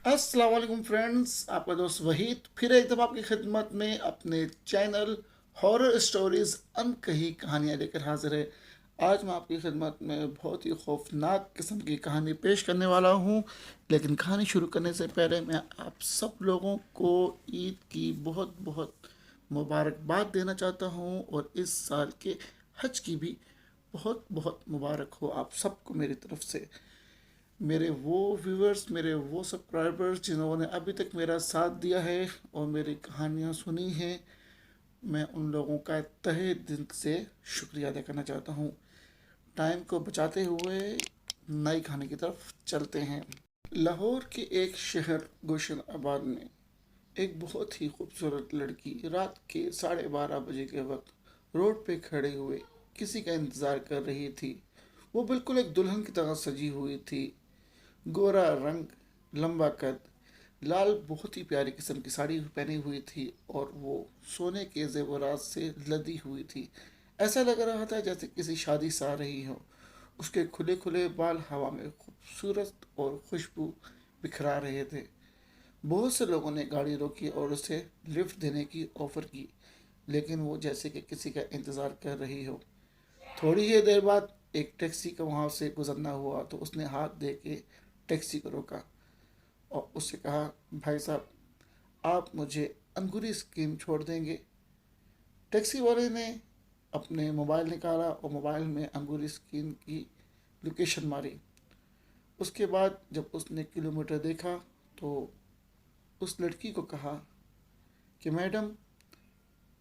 अस्सलाम वालेकुम फ्रेंड्स, आपका दोस्त वहीद फिर एक दफ़ा आपकी खिदमत में अपने चैनल हॉरर स्टोरीज़ अनकही कहानियाँ लेकर हाजिर है। आज मैं आपकी खिदमत में बहुत ही खौफनाक किस्म की कहानी पेश करने वाला हूँ। लेकिन कहानी शुरू करने से पहले मैं आप सब लोगों को ईद की बहुत बहुत मुबारकबाद देना चाहता हूँ और इस साल के हज की भी बहुत बहुत मुबारक हो आप सबको मेरी तरफ से। मेरे वो व्यूअर्स, मेरे वो सब्सक्राइबर्स जिन्होंने अभी तक मेरा साथ दिया है और मेरी कहानियाँ सुनी हैं, मैं उन लोगों का तहे दिल से शुक्रिया अदा करना चाहता हूँ। टाइम को बचाते हुए नई कहानी की तरफ चलते हैं। लाहौर के एक शहर गुलशन आबाद में एक बहुत ही खूबसूरत लड़की रात के 12:30 बजे के वक्त रोड पे खड़े हुए किसी का इंतज़ार कर रही थी। वो बिल्कुल एक दुल्हन की तरह सजी हुई थी। गोरा रंग, लंबा कद, लाल बहुत ही प्यारी किस्म की साड़ी पहनी हुई थी और वो सोने के जेवरात से लदी हुई थी। ऐसा लग रहा था जैसे किसी शादी से आ रही हो। उसके खुले खुले बाल हवा में खूबसूरत और खुशबू बिखरा रहे थे। बहुत से लोगों ने गाड़ी रोकी और उसे लिफ्ट देने की ऑफ़र की, लेकिन वो जैसे कि किसी का इंतज़ार कर रही हो। थोड़ी ही देर बाद एक टैक्सी का वहाँ से गुजरना हुआ तो उसने हाथ दे के टैक्सी को रोका और उससे कहा, भाई साहब, आप मुझे अंगूरी स्कीम छोड़ देंगे? टैक्सी वाले ने अपने मोबाइल निकाला और मोबाइल में अंगूरी स्कीम की लोकेशन मारी। उसके बाद जब उसने किलोमीटर देखा तो उस लड़की को कहा कि मैडम,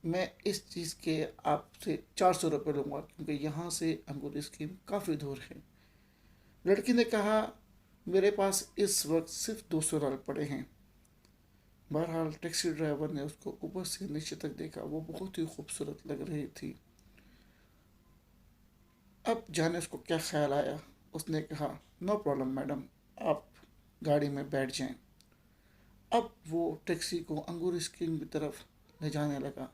मैं इस चीज़ के आपसे 400 रुपये लूँगा क्योंकि यहाँ से अंगूरी स्कीम काफ़ी दूर है। लड़की ने कहा, मेरे पास इस वक्त सिर्फ 200 डॉलर पड़े हैं। बहरहाल टैक्सी ड्राइवर ने उसको ऊपर से नीचे तक देखा। वो बहुत ही खूबसूरत लग रही थी। अब जाने उसको क्या ख्याल आया। उसने कहा, नो प्रॉब्लम मैडम, आप गाड़ी में बैठ जाएं। अब वो टैक्सी को अंगूर स्कीम की तरफ ले जाने लगा।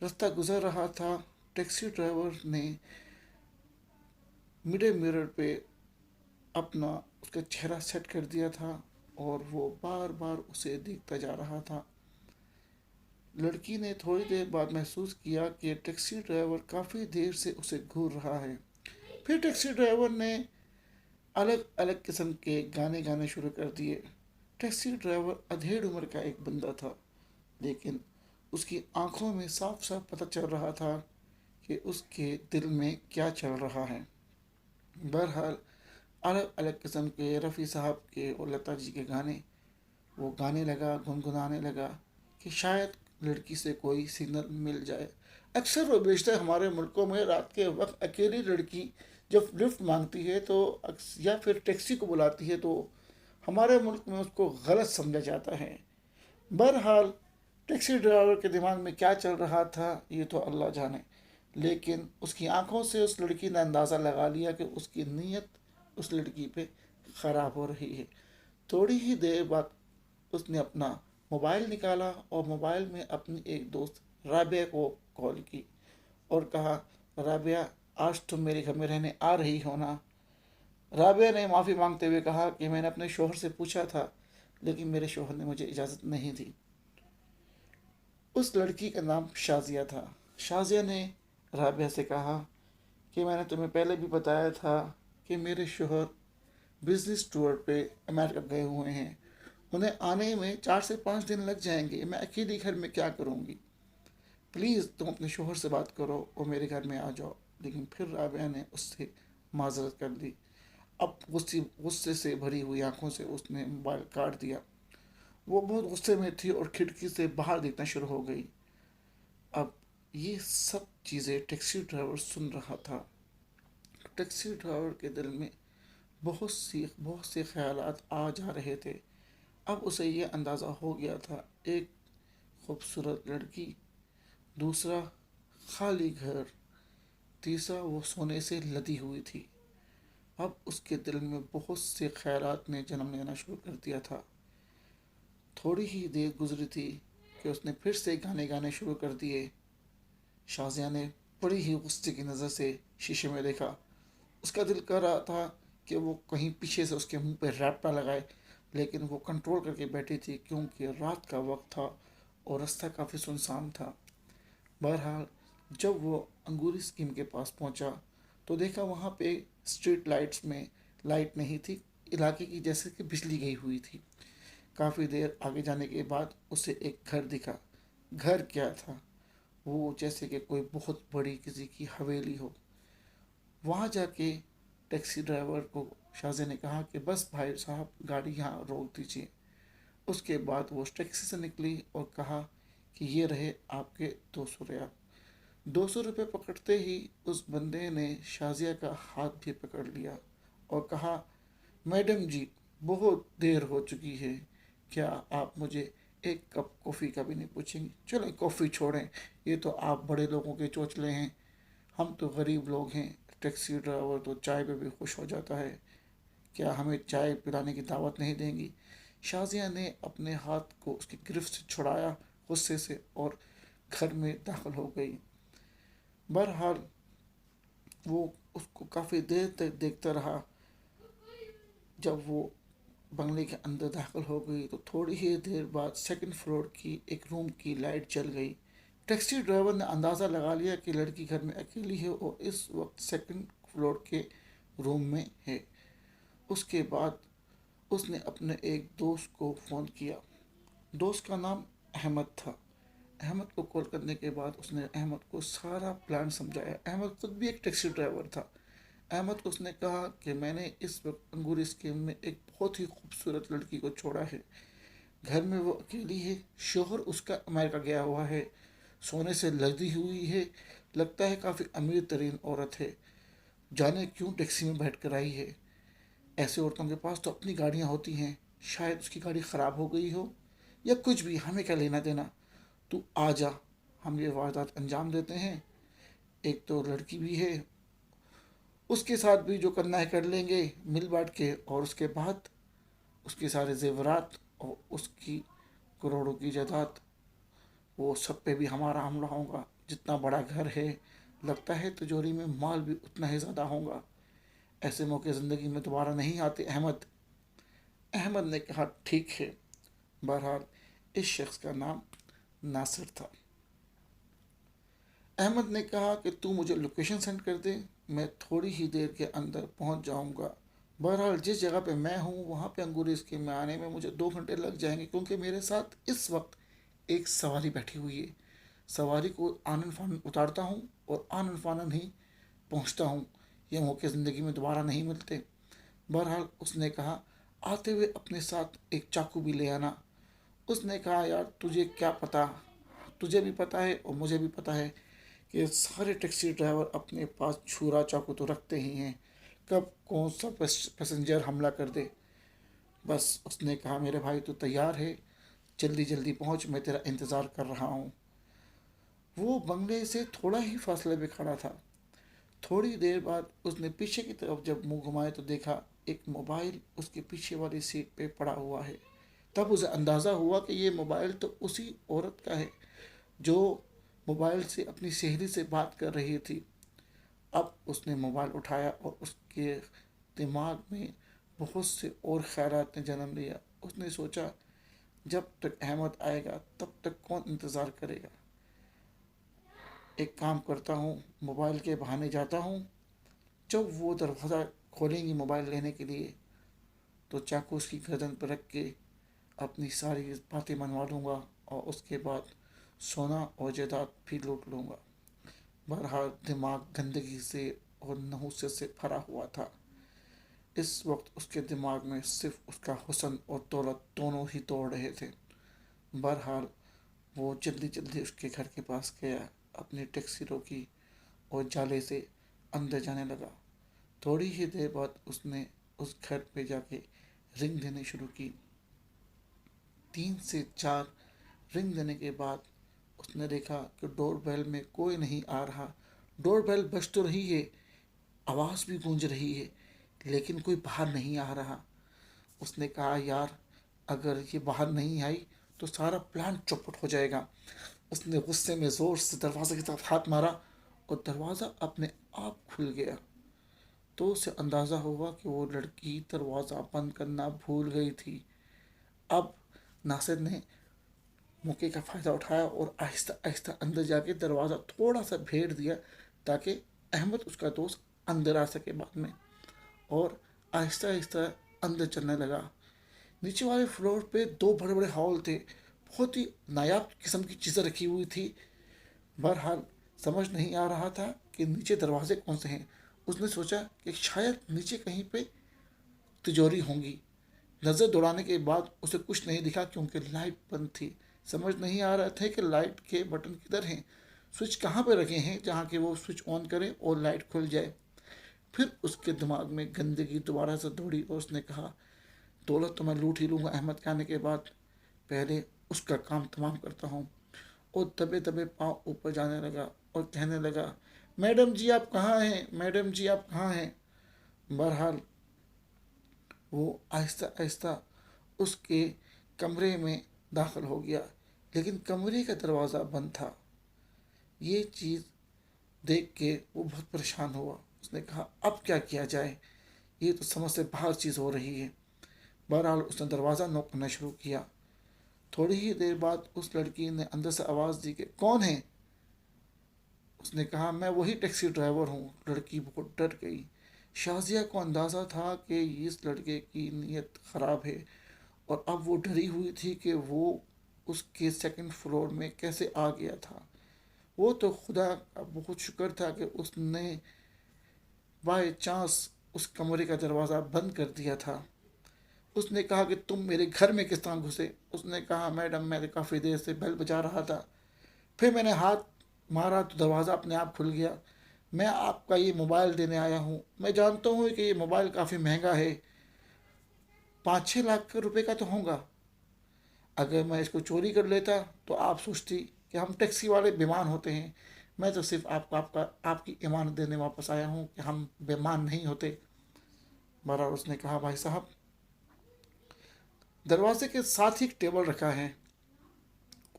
रास्ता गुजर रहा था। टैक्सी ड्राइवर ने मिडल मिरर पे अपना उसका चेहरा सेट कर दिया था और वो बार बार उसे देखता जा रहा था। लड़की ने थोड़ी देर बाद महसूस किया कि टैक्सी ड्राइवर काफ़ी देर से उसे घूर रहा है। फिर टैक्सी ड्राइवर ने अलग अलग किस्म के गाने गाने शुरू कर दिए। टैक्सी ड्राइवर अधेड़ उम्र का एक बंदा था, लेकिन उसकी आंखों में साफ साफ पता चल रहा था कि उसके दिल में क्या चल रहा है। बहरहाल अलग अलग किस्म के रफ़ी साहब के और लता जी के गाने वो गाने लगा, गुनगुनाने लगा कि शायद लड़की से कोई सिग्नल मिल जाए। अक्सर वो बेशतर हमारे मुल्कों में रात के वक्त अकेली लड़की जब लिफ्ट मांगती है तो या फिर टैक्सी को बुलाती है तो हमारे मुल्क में उसको गलत समझा जाता है। बहरहाल टैक्सी ड्राइवर के दिमाग में क्या चल रहा था ये तो अल्लाह जाने, लेकिन उसकी आंखों से उस लड़की ने अंदाज़ा लगा लिया कि उसकी नीयत उस लड़की पे ख़राब हो रही है। थोड़ी ही देर बाद उसने अपना मोबाइल निकाला और मोबाइल में अपनी एक दोस्त राबिया को कॉल की और कहा, राबिया, आज तुम मेरे घर में रहने आ रही हो ना? राबिया ने माफ़ी मांगते हुए कहा कि मैंने अपने शोहर से पूछा था, लेकिन मेरे शोहर ने मुझे इजाज़त नहीं दी। उस लड़की का नाम शाजिया था। शाजिया ने राबिया से कहा कि मैंने तुम्हें पहले भी बताया था कि मेरे शोहर बिजनेस टूर पे अमेरिका गए हुए हैं। उन्हें आने में 4 से 5 दिन लग जाएंगे। मैं अकेली घर में क्या करूँगी? प्लीज़ तुम अपने शोहर से बात करो और मेरे घर में आ जाओ। लेकिन फिर राबिया ने उससे माजरत कर दी। अब गुस्से गुस्से से भरी हुई आंखों से उसने मोबाइल काट दिया। वो बहुत गुस्से में थी और खिड़की से बाहर देखना शुरू हो गई। अब ये सब चीज़ें टैक्सी ड्राइवर सुन रहा था। टैक्सी ड्राइवर के दिल में बहुत से ख्यालात आ जा रहे थे। अब उसे ये अंदाज़ा हो गया था, एक खूबसूरत लड़की, दूसरा खाली घर, तीसरा वो सोने से लदी हुई थी। अब उसके दिल में बहुत से ख्यालात ने जन्म लेना शुरू कर दिया था। थोड़ी ही देर गुजरी थी कि उसने फिर से गाने गाने शुरू कर दिए। शाजिया ने बड़ी ही गुस्से की नज़र से शीशे में देखा। उसका दिल कर रहा था कि वो कहीं पीछे से उसके मुंह पे रैप ना लगाए, लेकिन वो कंट्रोल करके बैठी थी क्योंकि रात का वक्त था और रास्ता काफ़ी सुनसान था। बहरहाल जब वो अंगूरी स्कीम के पास पहुंचा तो देखा वहाँ पे स्ट्रीट लाइट्स में लाइट नहीं थी, इलाके की जैसे कि बिजली गई हुई थी। काफ़ी देर आगे जाने के बाद उसे एक घर दिखा। घर क्या था, वो जैसे कि कोई बहुत बड़ी किसी की हवेली हो। वहाँ जाके टैक्सी ड्राइवर को शाहजे ने कहा कि बस भाई साहब गाड़ी यहाँ रोक दीजिए। उसके बाद वो टैक्सी से निकली और कहा कि ये रहे आपके 200 रियाल। 200 रुपये पकड़ते ही उस बंदे ने शाजिया का हाथ भी पकड़ लिया और कहा, मैडम जी बहुत देर हो चुकी है, क्या आप मुझे एक कप कॉफ़ी का भी नहीं पूछेंगी? चलो कॉफ़ी छोड़ें, ये तो आप बड़े लोगों के चोचले हैं, हम तो गरीब लोग हैं। टैक्सी ड्राइवर तो चाय पे भी खुश हो जाता है, क्या हमें चाय पिलाने की दावत नहीं देंगी? शाजिया ने अपने हाथ को उसकी गिरफ्त से छुड़ाया गुस्से से और घर में दाखिल हो गई। बहरहाल वो उसको काफ़ी देर तक देखता रहा। जब वो बंगले के अंदर दाखिल हो गई तो थोड़ी ही देर बाद सेकंड फ्लोर की एक रूम की लाइट जल गई। टैक्सी ड्राइवर ने अंदाज़ा लगा लिया कि लड़की घर में अकेली है और इस वक्त सेकंड फ्लोर के रूम में है। उसके बाद उसने अपने एक दोस्त को फ़ोन किया। दोस्त का नाम अहमद था। अहमद को कॉल करने के बाद उसने अहमद को सारा प्लान समझाया। अहमद खुद भी एक टैक्सी ड्राइवर था। अहमद को उसने कहा कि मैंने इस वक्त अंगूरी स्कीम में एक बहुत ही खूबसूरत लड़की को छोड़ा है। घर में वो अकेली है, शोहर उसका अमेरिका गया हुआ है, सोने से लदी हुई है, लगता है काफ़ी अमीर तरीन औरत है, जाने क्यों टैक्सी में बैठ कर आई है। ऐसे औरतों के पास तो अपनी गाड़ियाँ होती हैं, शायद उसकी गाड़ी ख़राब हो गई हो या कुछ भी, हमें क्या लेना देना। तू आ जा, हम ये वारदात अंजाम देते हैं। एक तो लड़की भी है, उसके साथ भी जो करना है कर लेंगे मिल बांट के, और उसके बाद उसके सारे जेवरात और उसकी करोड़ों की जायदाद, वो सब पे भी हमारा हमला होगा। जितना बड़ा घर है, लगता है तिजोरी में माल भी उतना ही ज़्यादा होगा। ऐसे मौके ज़िंदगी में दोबारा नहीं आते अहमद। अहमद ने कहा ठीक है। बहरहाल इस शख्स का नाम नासिर था। अहमद ने कहा कि तू मुझे लोकेशन सेंड कर दे, मैं थोड़ी ही देर के अंदर पहुंच जाऊंगा। बहरहाल जिस जगह पे मैं हूँ वहाँ पे अंगूरी स्कीम में आने में मुझे 2 घंटे लग जाएंगे, क्योंकि मेरे साथ इस वक्त एक सवारी बैठी हुई है। सवारी को आनन फानन उतारता हूँ और आनन फानन ही पहुँचता हूँ। ये मौके ज़िंदगी में दोबारा नहीं मिलते। बहरहाल उसने कहा, आते हुए अपने साथ एक चाकू भी ले आना। उसने कहा, यार तुझे क्या पता, तुझे भी पता है और मुझे भी पता है कि सारे टैक्सी ड्राइवर अपने पास छुरा चाकू तो रखते ही हैं, कब कौन सा पैसेंजर हमला कर दे। बस उसने कहा, मेरे भाई तू तैयार है, जल्दी जल्दी पहुंच, मैं तेरा इंतज़ार कर रहा हूँ। वो बंगले से थोड़ा ही फासले पे खड़ा था। थोड़ी देर बाद उसने पीछे की तरफ जब मुंह घुमाया तो देखा एक मोबाइल उसके पीछे वाली सीट पे पड़ा हुआ है। तब उसे अंदाज़ा हुआ कि ये मोबाइल तो उसी औरत का है जो मोबाइल से अपनी सहेली से बात कर रही थी। अब उसने मोबाइल उठाया और उसके दिमाग में बहुत से और ख्यालात ने जन्म लिया। उसने सोचा, जब तक अहमद आएगा तब तक कौन इंतज़ार करेगा। एक काम करता हूँ, मोबाइल के बहाने जाता हूँ, जब वो दरवाज़ा खोलेंगी मोबाइल लेने के लिए तो चाकू उसकी गर्दन पर रख के अपनी सारी बातें मनवा लूँगा और उसके बाद सोना और जायदाद भी लूट लूँगा। बहरहाल दिमाग गंदगी से और नहुसे से भरा हुआ था। इस वक्त उसके दिमाग में सिर्फ उसका हुस्न और दौलत दोनों ही दौड़ रहे थे। बहरहाल वो जल्दी जल्दी उसके घर के पास गया, अपनी टैक्सी रोकी और जाले से अंदर जाने लगा। थोड़ी ही देर बाद उसने उस घर पे जाके रिंग देने शुरू की। 3 से 4 रिंग देने के बाद उसने देखा कि डोर बेल में कोई नहीं आ रहा। डोर बेल बज तो रही है, आवाज़ भी गूंज रही है, लेकिन कोई बाहर नहीं आ रहा। उसने कहा, यार अगर ये बाहर नहीं आई तो सारा प्लान चौपट हो जाएगा। उसने गुस्से में ज़ोर से दरवाजे की तरफ हाथ मारा और दरवाज़ा अपने आप खुल गया। तो उसे अंदाज़ा हुआ कि वो लड़की दरवाज़ा बंद करना भूल गई थी। अब नासिर ने मौके का फ़ायदा उठाया और आहिस्ता आहिस्ता अंदर जाके दरवाज़ा थोड़ा सा भेड़ दिया ताकि अहमद उसका दोस्त अंदर आ सके बाद में। और आहिस्ता आहिस्ता अंदर चलने लगा। नीचे वाले फ्लोर पे दो बड़े बड़े हॉल थे, बहुत ही नायाब किस्म की चीज़ें रखी हुई थी। बहरहाल समझ नहीं आ रहा था कि नीचे दरवाजे कौन से हैं। उसने सोचा कि शायद नीचे कहीं पे तिजोरी होंगी। नज़र दौड़ाने के बाद उसे कुछ नहीं दिखा क्योंकि लाइट बंद थी। समझ नहीं आ रहा था कि लाइट के बटन किधर हैं, स्विच कहाँ पर रखे हैं जहाँ के वो स्विच ऑन करे और लाइट खुल जाए। फिर उसके दिमाग में गंदगी दोबारा से दौड़ी और उसने कहा, दौलत तो मैं लूट ही लूँगा अहमद के आने के बाद, पहले उसका काम तमाम करता हूँ। और दबे दबे पाँव ऊपर जाने लगा और कहने लगा, मैडम जी आप कहाँ हैं, मैडम जी आप कहाँ हैं। बहरहाल वो आहिस्ता आहिस्ता उसके कमरे में दाखिल हो गया, लेकिन कमरे का दरवाज़ा बंद था। ये चीज़ देख के वो बहुत परेशान हुआ। उसने कहा अब क्या किया जाए, ये तो समझ से बाहर चीज़ हो रही है। बहरहाल उसने दरवाज़ा नॉक करना शुरू किया। थोड़ी ही देर बाद उस लड़की ने अंदर से आवाज़ दी कि कौन है। उसने कहा मैं वही टैक्सी ड्राइवर हूँ। लड़की बहुत डर गई। शाजिया को अंदाज़ा था कि इस लड़के की नीयत ख़राब है और अब वो डरी हुई थी कि वो उसके सेकंड फ्लोर में कैसे आ गया था। वो तो खुदा का बहुत शुक्र था कि उसने बाय चांस उस कमरे का दरवाज़ा बंद कर दिया था। उसने कहा कि तुम मेरे घर में किस तरह घुसे। उसने कहा मैडम मैं काफ़ी देर से बेल बजा रहा था, फिर मैंने हाथ मारा तो दरवाज़ा अपने आप खुल गया। मैं आपका ये मोबाइल देने आया हूँ। मैं जानता हूँ कि ये मोबाइल काफ़ी महंगा है, 5-6 लाख रुपए का तो होगा। अगर मैं इसको चोरी कर लेता तो आप सोचती कि हम टैक्सी वाले बेईमान होते हैं। मैं तो सिर्फ आपको आपकी ईमानत देने वापस आया हूँ कि हम बेईमान नहीं होते। बहरहाल उसने कहा भाई साहब, दरवाजे के साथ ही एक टेबल रखा है,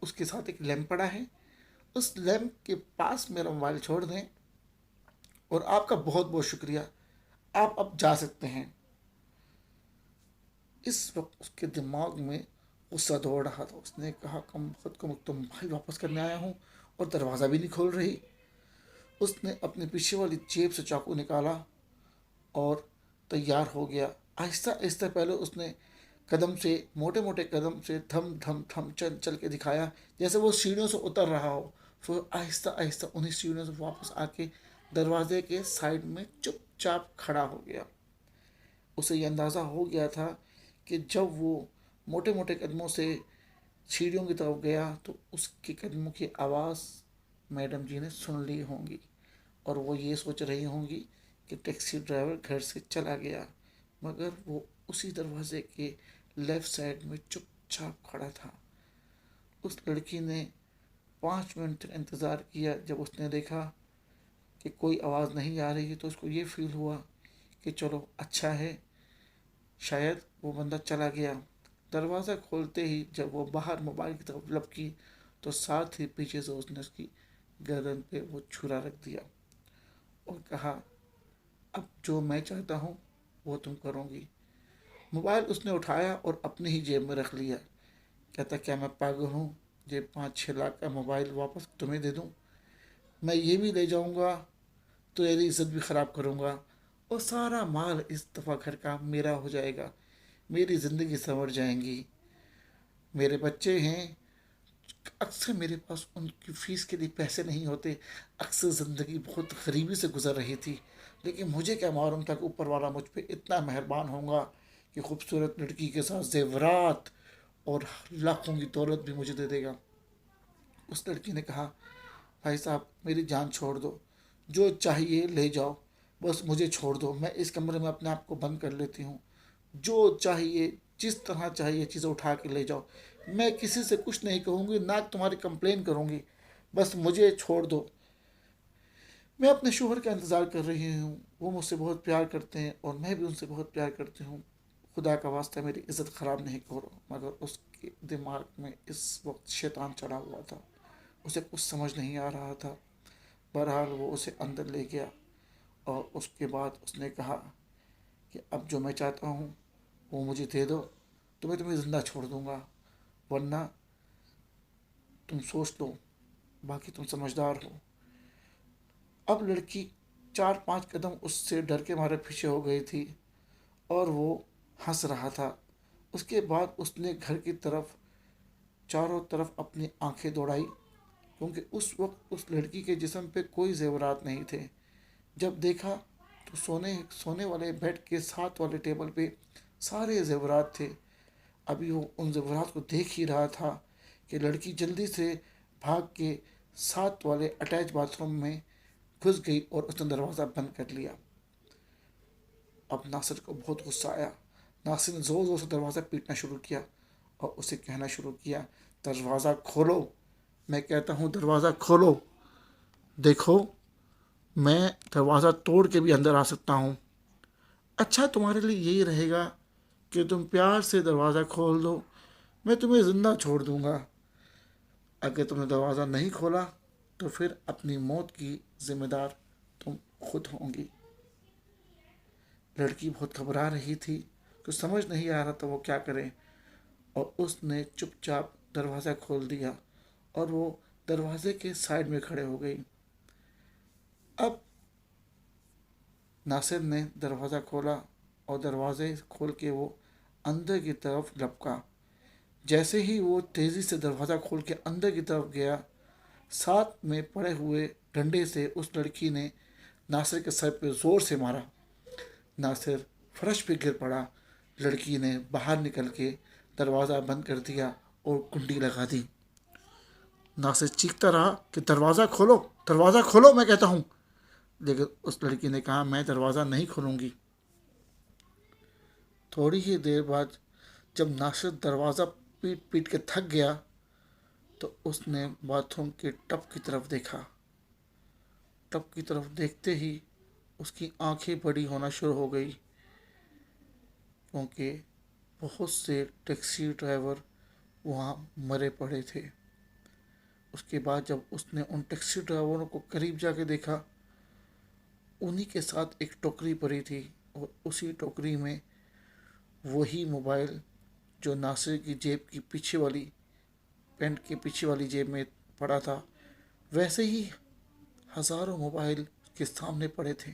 उसके साथ एक लैंप पड़ा है, उस लैंप के पास मेरा मोबाइल छोड़ दें और आपका बहुत बहुत शुक्रिया, आप अब जा सकते हैं। इस वक्त उसके दिमाग में गुस्सा दौड़ रहा था। उसने कहा कम खुद को तो मोबाइल वापस करने आया हूँ और दरवाज़ा भी नहीं खोल रही। उसने अपने पीछे वाली जेब से चाकू निकाला और तैयार हो गया। आहिस्ता आहिस्ता पहले उसने कदम से, मोटे मोटे कदम से थम थम थम चल चल के दिखाया जैसे वो सीढ़ियों से उतर रहा हो। फिर आहिस्ता आहिस्ता उन्हीं सीढ़ियों से वापस आके दरवाजे के साइड में चुपचाप खड़ा हो गया। उसे यह अंदाज़ा हो गया था कि जब वो मोटे मोटे कदमों से सीढ़ियों की तरफ गया तो उसके कदमों की आवाज़ मैडम जी ने सुन ली होंगी और वो ये सोच रही होंगी कि टैक्सी ड्राइवर घर से चला गया, मगर वो उसी दरवाजे के लेफ़्ट साइड में चुपचाप खड़ा था। उस लड़की ने 5 मिनट तक इंतज़ार किया। जब उसने देखा कि कोई आवाज़ नहीं आ रही तो उसको ये फील हुआ कि चलो अच्छा है, शायद वो बंदा चला गया। दरवाज़ा खोलते ही जब वो बाहर मोबाइल की तरफ लपकी तो साथ ही पीछे से उसने उसकी गर्दन पे वो छुरा रख दिया और कहा अब जो मैं चाहता हूँ वो तुम करोगी। मोबाइल उसने उठाया और अपनी ही जेब में रख लिया। कहता क्या मैं पागल हूँ जे 5-6 लाख का मोबाइल वापस तुम्हें दे दूँ। मैं ये भी ले जाऊँगा तो तेरी इज्जत भी ख़राब करूँगा और सारा माल इस दफ़ा घर का मेरा हो जाएगा, मेरी ज़िंदगी संवर जाएंगी। मेरे बच्चे हैं, अक्सर मेरे पास उनकी फ़ीस के लिए पैसे नहीं होते। अक्सर ज़िंदगी बहुत गरीबी से गुजर रही थी, लेकिन मुझे क्या मालूम था कि ऊपर वाला मुझ पे इतना मेहरबान होगा कि खूबसूरत लड़की के साथ जेवरात और लाखों की दौलत भी मुझे दे देगा। उस लड़की ने कहा भाई साहब मेरी जान छोड़ दो, जो चाहिए ले जाओ, बस मुझे छोड़ दो, मैं इस कमरे में अपने आप को बंद कर लेती हूँ। जो चाहिए जिस तरह चाहिए चीज़ें उठा के ले जाओ, मैं किसी से कुछ नहीं कहूँगी, ना तुम्हारी कंप्लेन करूँगी, बस मुझे छोड़ दो। मैं अपने शोहर का इंतज़ार कर रही हूँ, वो मुझसे बहुत प्यार करते हैं और मैं भी उनसे बहुत प्यार करती हूँ। खुदा का वास्ता मेरी इज़्ज़त ख़राब नहीं करो। मगर उसके दिमाग में इस वक्त शैतान चढ़ा हुआ था, उसे कुछ समझ नहीं आ रहा था। बहरहाल वो उसे अंदर ले गया और उसके बाद उसने कहा कि अब जो मैं चाहता हूँ वो मुझे दे दो तो मैं तुम्हें ज़िंदा छोड़ दूँगा, वरना तुम सोच लो, बाकी तुम समझदार हो। अब लड़की 4-5 कदम उससे डर के मारे पीछे हो गई थी और वो हंस रहा था। उसके बाद उसने घर की तरफ चारों तरफ अपनी आंखें दौड़ाई, क्योंकि उस वक्त उस लड़की के जिस्म पे कोई ज़ेवरात नहीं थे। जब देखा तो सोने सोने वाले बेड के साथ वाले टेबल पे सारे ज़ेवरात थे। अभी वो उन ज़ेवरात को देख ही रहा था कि लड़की जल्दी से भाग के साथ वाले अटैच बाथरूम में घुस गई और उसने दरवाज़ा बंद कर लिया। अब नासिर को बहुत गुस्सा आया। नासिर ने ज़ोर ज़ोर से दरवाज़ा पीटना शुरू किया और उसे कहना शुरू किया, दरवाज़ा खोलो, मैं कहता हूँ दरवाज़ा खोलो। देखो, मैं दरवाज़ा तोड़ के भी अंदर आ सकता हूँ। अच्छा, तुम्हारे लिए यही रहेगा कि तुम प्यार से दरवाज़ा खोल दो, मैं तुम्हें ज़िंदा छोड़ दूँगा। अगर तुमने दरवाज़ा नहीं खोला तो फिर अपनी मौत की ज़िम्मेदार तुम खुद होंगी। लड़की बहुत घबरा रही थी, कुछ समझ नहीं आ रहा था वो क्या करे, और उसने चुपचाप दरवाज़ा खोल दिया और वो दरवाजे के साइड में खड़े हो गई। अब नासिर ने दरवाज़ा खोला और दरवाजे खोल के वो अंदर की तरफ लपका। जैसे ही वो तेज़ी से दरवाज़ा खोल के अंदर की तरफ गया, साथ में पड़े हुए डंडे से उस लड़की ने नासिर के सर पे ज़ोर से मारा। नासिर फर्श पे गिर पड़ा। लड़की ने बाहर निकल के दरवाज़ा बंद कर दिया और कुंडी लगा दी। नासिर चीखता रहा कि दरवाज़ा खोलो, दरवाज़ा खोलो, मैं कहता हूँ। लेकिन उस लड़की ने कहा, मैं दरवाज़ा नहीं खोलूँगी। थोड़ी ही देर बाद जब नासिर दरवाज़ा पीट पीट के थक गया तो उसने बाथरूम के टब की तरफ देखा। टब की तरफ देखते ही उसकी आंखें बड़ी होना शुरू हो गई, क्योंकि बहुत से टैक्सी ड्राइवर वहाँ मरे पड़े थे। उसके बाद जब उसने उन टैक्सी ड्राइवरों को करीब जाके देखा, उन्हीं के साथ एक टोकरी पड़ी थी और उसी टोकरी में वही मोबाइल जो नासिर की जेब की पीछे वाली पैंट के पीछे वाली जेब में पड़ा था, वैसे ही हज़ारों मोबाइल के सामने पड़े थे।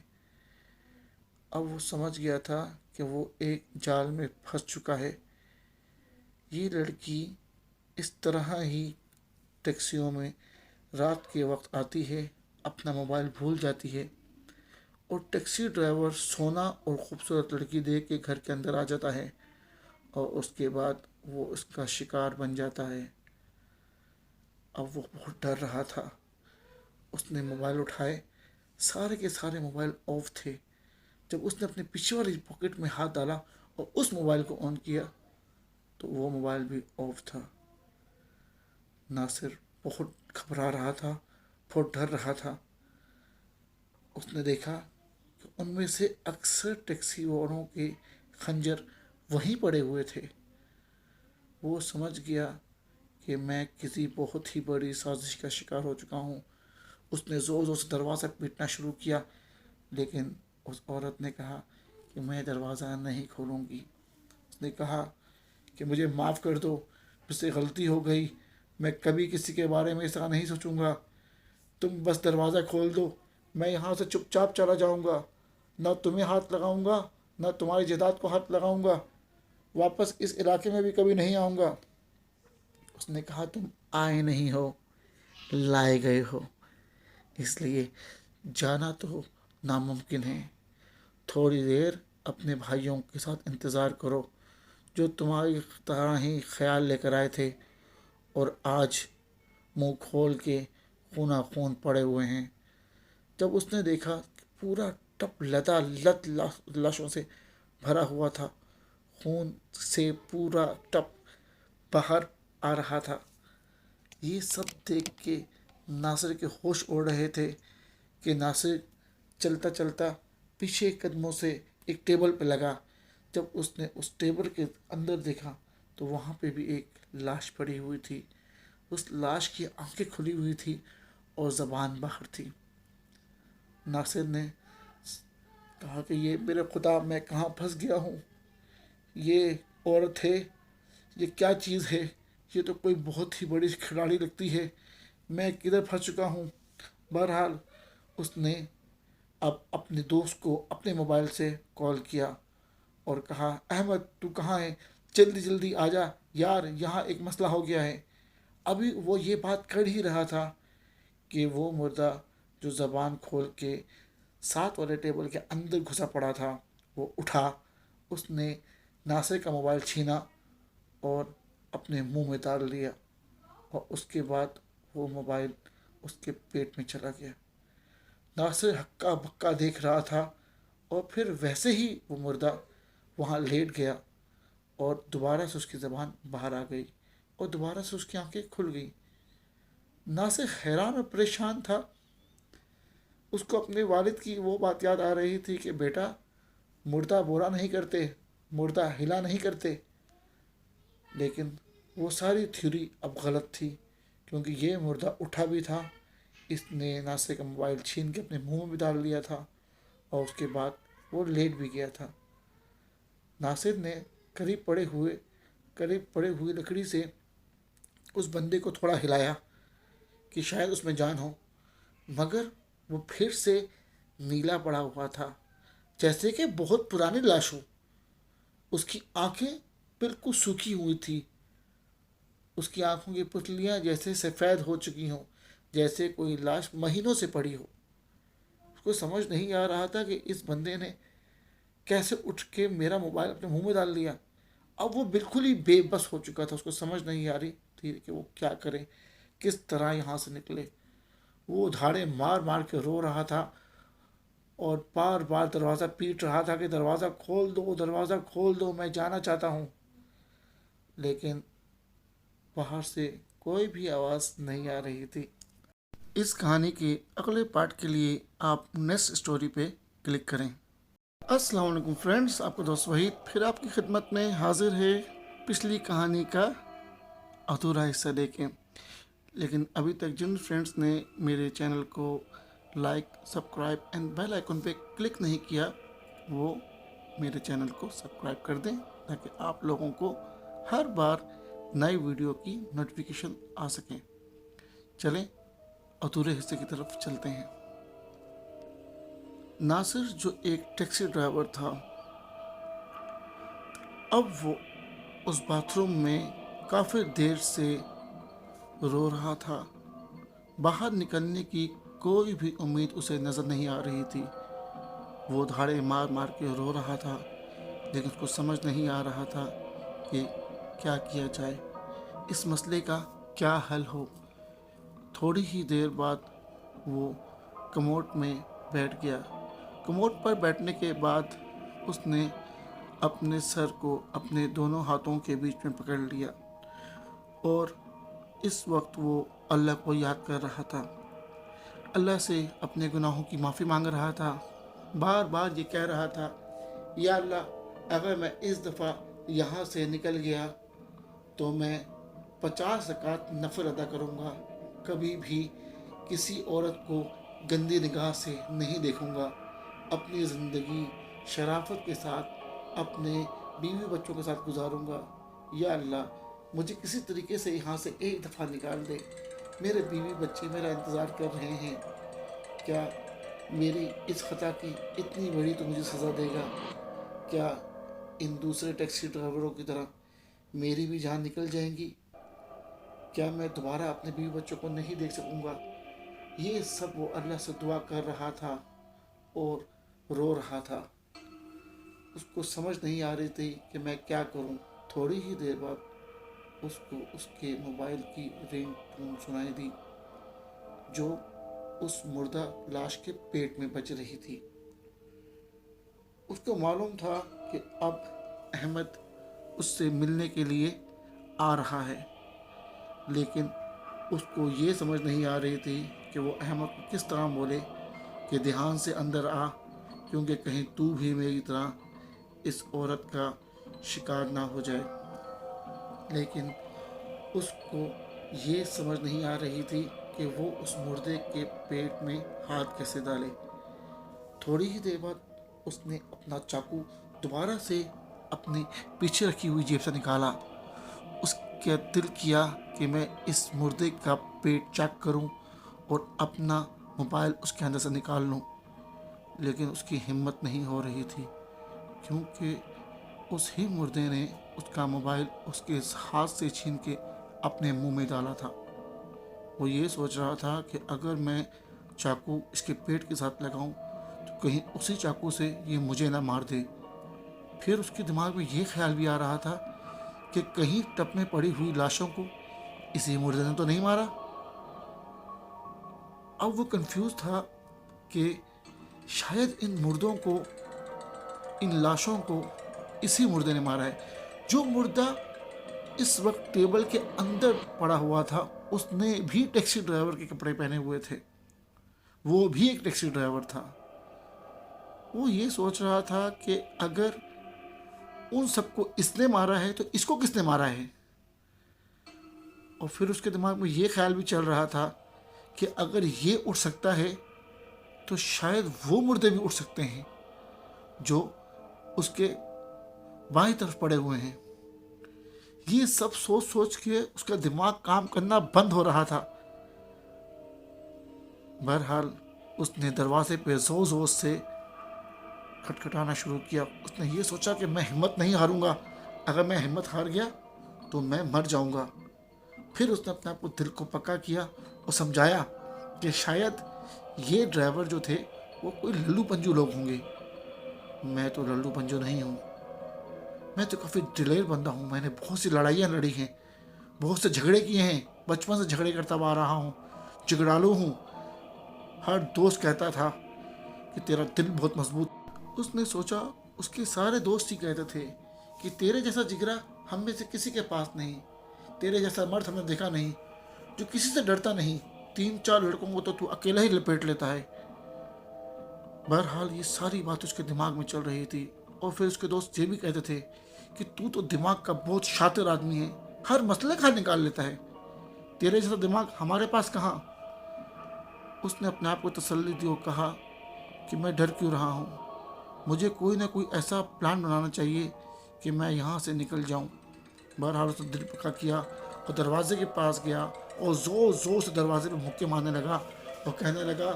अब वो समझ गया था कि वो एक जाल में फंस चुका है। ये लड़की इस तरह ही टैक्सियों में रात के वक्त आती है, अपना मोबाइल भूल जाती है और टैक्सी ड्राइवर सोना और ख़ूबसूरत लड़की देख के घर के अंदर आ जाता है और उसके बाद वो उसका शिकार बन जाता है। अब वो बहुत डर रहा था। उसने मोबाइल उठाए, सारे के सारे मोबाइल ऑफ थे। जब उसने अपने पीछे वाली पॉकेट में हाथ डाला और उस मोबाइल को ऑन किया तो वो मोबाइल भी ऑफ था। नासिर बहुत घबरा रहा था, बहुत डर रहा था। उसने देखा कि उनमें से अक्सर टैक्सी वालों के खंजर वहीं पड़े हुए थे। वो समझ गया कि मैं किसी बहुत ही बड़ी साजिश का शिकार हो चुका हूँ। उसने ज़ोर ज़ोर से दरवाज़ा पीटना शुरू किया, लेकिन उस औरत ने कहा कि मैं दरवाज़ा नहीं खोलूँगी। उसने कहा कि मुझे माफ़ कर दो, मुझसे गलती हो गई, मैं कभी किसी के बारे में ऐसा नहीं सोचूंगा। तुम बस दरवाज़ा खोल दो, मैं यहाँ से चुपचाप चला जाऊँगा, ना तुम्हें हाथ लगाऊँगा, ना तुम्हारी जायदाद को हाथ लगाऊँगा, वापस इस इलाके में भी कभी नहीं आऊँगा। उसने कहा, तुम आए नहीं हो, लाए गए हो, इसलिए जाना तो नामुमकिन है। थोड़ी देर अपने भाइयों के साथ इंतज़ार करो जो तुम्हारी तरह ही ख्याल लेकर आए थे और आज मुंह खोल के खूना खून पड़े हुए हैं। जब उसने देखा कि पूरा टब लत लाशों से भरा हुआ था, खून से पूरा टब बाहर आ रहा था, ये सब देख के नासिर के होश उड़ रहे थे कि नासिर चलता चलता पीछे कदमों से एक टेबल पर लगा। जब उसने उस टेबल के अंदर देखा तो वहाँ पे भी एक लाश पड़ी हुई थी। उस लाश की आंखें खुली हुई थी और ज़बान बाहर थी। नासिर ने कहा कि ये मेरे खुदा, मैं कहाँ फंस गया हूँ। ये औरत है ये क्या चीज़ है, ये तो कोई बहुत ही बड़ी खिलाड़ी लगती है, मैं किधर फंस चुका हूँ। बहरहाल उसने अब अपने दोस्त को अपने मोबाइल से कॉल किया और कहा, अहमद तू कहाँ है, जल्दी जल्दी आ जा यार, यहाँ एक मसला हो गया है। अभी वो ये बात कर ही रहा था कि वो मुर्दा जो ज़बान खोल के साथ वाले टेबल के अंदर घुसा पड़ा था वो उठा, उसने नासिर का मोबाइल छीना और अपने मुंह में डाल लिया, और उसके बाद वो मोबाइल उसके पेट में चला गया। नासिर हक्का बक्का देख रहा था, और फिर वैसे ही वो मुर्दा वहाँ लेट गया और दोबारा से उसकी ज़बान बाहर आ गई और दोबारा से उसकी आंखें खुल गई। नासिर हैरान और परेशान था। उसको अपने वालिद की वो बात याद आ रही थी कि बेटा, मुर्दा बोरा नहीं करते, मुर्दा हिला नहीं करते। लेकिन वो सारी थ्योरी अब गलत थी, क्योंकि ये मुर्दा उठा भी था, इसने नासिर का मोबाइल छीन के अपने मुंह में भी डाल लिया था, और उसके बाद वो लेट भी गया था। नासिर ने करीब पड़े हुए लकड़ी से उस बंदे को थोड़ा हिलाया कि शायद उसमें जान हो, मगर वो फिर से नीला पड़ा हुआ था, जैसे कि बहुत पुरानी लाश हो। उसकी आंखें बिल्कुल सूखी हुई थी, उसकी आंखों की पुतलियां जैसे सफ़ेद हो चुकी हों, जैसे कोई लाश महीनों से पड़ी हो। उसको समझ नहीं आ रहा था कि इस बंदे ने कैसे उठ के मेरा मोबाइल अपने मुंह में डाल लिया। अब वो बिल्कुल ही बेबस हो चुका था, उसको समझ नहीं आ रही थी कि वो क्या करे, किस तरह यहाँ से निकले। वो धाड़े मार मार के रो रहा था और बार बार दरवाज़ा पीट रहा था कि दरवाज़ा खोल दो, दरवाज़ा खोल दो, मैं जाना चाहता हूँ। लेकिन बाहर से कोई भी आवाज़ नहीं आ रही थी। इस कहानी के अगले पार्ट के लिए आप नेक्स्ट स्टोरी पे क्लिक करें। अस्सलाम वालेकुम फ्रेंड्स, आपका दोस्त वहीद फिर आपकी खिदमत में हाजिर है पिछली कहानी का अधूरा हिस्सा लेके। लेकिन अभी तक जिन फ्रेंड्स ने मेरे चैनल को like, subscribe and bell icon पे क्लिक नहीं किया, वो मेरे चैनल को सब्सक्राइब कर दें, ताकि आप लोगों को हर बार नई वीडियो की नोटिफिकेशन आ सके। चलें अधूरे हिस्से की तरफ चलते हैं। नासिर जो एक टैक्सी ड्राइवर था, अब वो उस बाथरूम में काफ़ी देर से रो रहा था। बाहर निकलने की कोई भी उम्मीद उसे नज़र नहीं आ रही थी। वो धाड़े मार मार के रो रहा था, लेकिन उसको समझ नहीं आ रहा था कि क्या किया जाए, इस मसले का क्या हल हो। थोड़ी ही देर बाद वो कमोड में बैठ गया। कमोड पर बैठने के बाद उसने अपने सर को अपने दोनों हाथों के बीच में पकड़ लिया, और इस वक्त वो अल्लाह को याद कर रहा था। अल्लाह से अपने गुनाहों की माफ़ी मांग रहा था। बार बार ये कह रहा था, या अल्लाह, अगर मैं इस दफ़ा यहाँ से निकल गया तो मैं 50 ज़कात नफल अदा करूँगा, कभी भी किसी औरत को गंदी निगाह से नहीं देखूँगा, अपनी ज़िंदगी शराफत के साथ अपने बीवी बच्चों के साथ गुजारूँगा। या अल्लाह, मुझे किसी तरीके से यहाँ से एक दफ़ा निकाल दे, मेरे बीवी बच्चे मेरा इंतज़ार कर रहे हैं। क्या मेरी इस खता की इतनी बड़ी तो मुझे सज़ा देगा? क्या इन दूसरे टैक्सी ड्राइवरों की तरह मेरी भी जान निकल जाएंगी? क्या मैं दोबारा अपने बीवी बच्चों को नहीं देख सकूँगा? ये सब वो अल्लाह से दुआ कर रहा था और रो रहा था। उसको समझ नहीं आ रही थी कि मैं क्या करूं। थोड़ी ही देर बाद उसको उसके मोबाइल की रिंग टोन सुनाई दी, जो उस मुर्दा लाश के पेट में बज रही थी। उसको मालूम था कि अब अहमद उससे मिलने के लिए आ रहा है, लेकिन उसको ये समझ नहीं आ रही थी कि वो अहमद को किस तरह बोले कि ध्यान से अंदर आ, क्योंकि कहीं तू भी मेरी तरह इस औरत का शिकार ना हो जाए। लेकिन उसको ये समझ नहीं आ रही थी कि वो उस मुर्दे के पेट में हाथ कैसे डाले। थोड़ी ही देर बाद उसने अपना चाकू दोबारा से अपने पीछे रखी हुई जेब से निकाला दिल किया कि मैं इस मुर्दे का पेट चेक करूं और अपना मोबाइल उसके अंदर से निकाल लूं, लेकिन उसकी हिम्मत नहीं हो रही थी, क्योंकि उस ही मुर्दे ने उसका मोबाइल उसके हाथ से छीन के अपने मुंह में डाला था। वो ये सोच रहा था कि अगर मैं चाकू इसके पेट के साथ लगाऊं तो कहीं उसी चाकू से ये मुझे ना मार दे। फिर उसके दिमाग में ये ख्याल भी आ रहा था कि कहीं टब में पड़ी हुई लाशों को इसी मुर्दे ने तो नहीं मारा। अब वो कंफ्यूज था कि शायद इन मुर्दों को, इन लाशों को इसी मुर्दे ने मारा है। जो मुर्दा इस वक्त टेबल के अंदर पड़ा हुआ था, उसने भी टैक्सी ड्राइवर के कपड़े पहने हुए थे, वो भी एक टैक्सी ड्राइवर था। वो ये सोच रहा था कि अगर उन सबको इसने मारा है तो इसको किसने मारा है। और फिर उसके दिमाग में ये ख्याल भी चल रहा था कि अगर ये उठ सकता है तो शायद वो मुर्दे भी उठ सकते हैं जो उसके बाईं तरफ पड़े हुए हैं। ये सब सोच सोच के उसका दिमाग काम करना बंद हो रहा था। बहरहाल उसने दरवाजे पे जोर जोर से खटखटाना शुरू किया। उसने ये सोचा कि मैं हिम्मत नहीं हारूंगा, अगर मैं हिम्मत हार गया तो मैं मर जाऊंगा। फिर उसने अपने आप को दिल को पक्का किया और समझाया कि शायद ये ड्राइवर जो थे वो कोई लल्लू पंजू लोग होंगे। मैं तो लल्लू पंजू नहीं हूँ, मैं तो काफ़ी दिलेर बंदा हूँ। मैंने बहुत सी लड़ाइयाँ लड़ी हैं, बहुत से झगड़े किए हैं, बचपन से झगड़े करता आ रहा हूँ, झगड़ालू हूँ। हर दोस्त कहता था कि तेरा दिल बहुत मजबूत। उसने सोचा उसके सारे दोस्त ही कहते थे कि तेरे जैसा जिगरा हम में से किसी के पास नहीं, तेरे जैसा मर्द हमने देखा नहीं जो किसी से डरता नहीं, 3-4 लड़कों को तो तू अकेला ही लपेट लेता है। बहरहाल ये सारी बात उसके दिमाग में चल रही थी। और फिर उसके दोस्त ये भी कहते थे कि तू तो दिमाग का बहुत शातिर आदमी है, हर मसले का हल निकाल लेता है, तेरे जैसा दिमाग हमारे पास कहाँ। उसने अपने आप को तसल्ली दी और कहा कि मैं डर क्यों रहा हूँ, मुझे कोई ना कोई ऐसा प्लान बनाना चाहिए कि मैं यहाँ से निकल जाऊँ। बहरहाल उसने दिल पक्का किया और दरवाजे के पास गया और ज़ोर ज़ोर से दरवाजे पर मुक्के मारने लगा और कहने लगा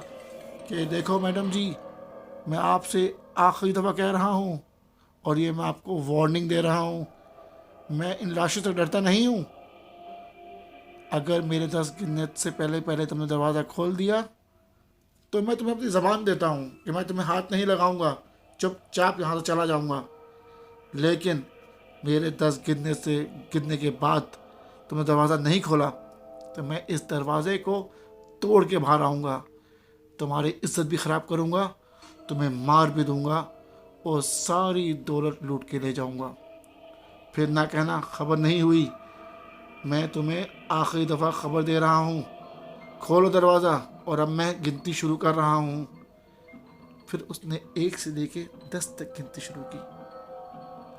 कि देखो मैडम जी, मैं आपसे आखिरी दफ़ा कह रहा हूँ और ये मैं आपको वार्निंग दे रहा हूँ, मैं इन लाशों से डरता नहीं हूँ। अगर मेरे 10 गिनने से पहले पहले तुमने दरवाज़ा खोल दिया तो मैं तुम्हें अपनी ज़बान देता हूँ कि मैं तुम्हें हाथ नहीं लगाऊंगा, चुपचाप यहाँ से चला जाऊँगा। लेकिन मेरे 10 गिनने के बाद तुमने दरवाज़ा नहीं खोला तो मैं इस दरवाज़े को तोड़ के बाहर आऊँगा, तुम्हारी इज्जत भी ख़राब करूँगा, तुम्हें मार भी दूँगा और सारी दौलत लूट के ले जाऊँगा। फिर ना कहना खबर नहीं हुई, मैं तुम्हें आखिरी दफ़ा खबर दे रहा हूँ, खोलो दरवाज़ा। और अब मैं गिनती शुरू कर रहा हूँ। फिर उसने 1 से लेके 10 तक गिनती शुरू की,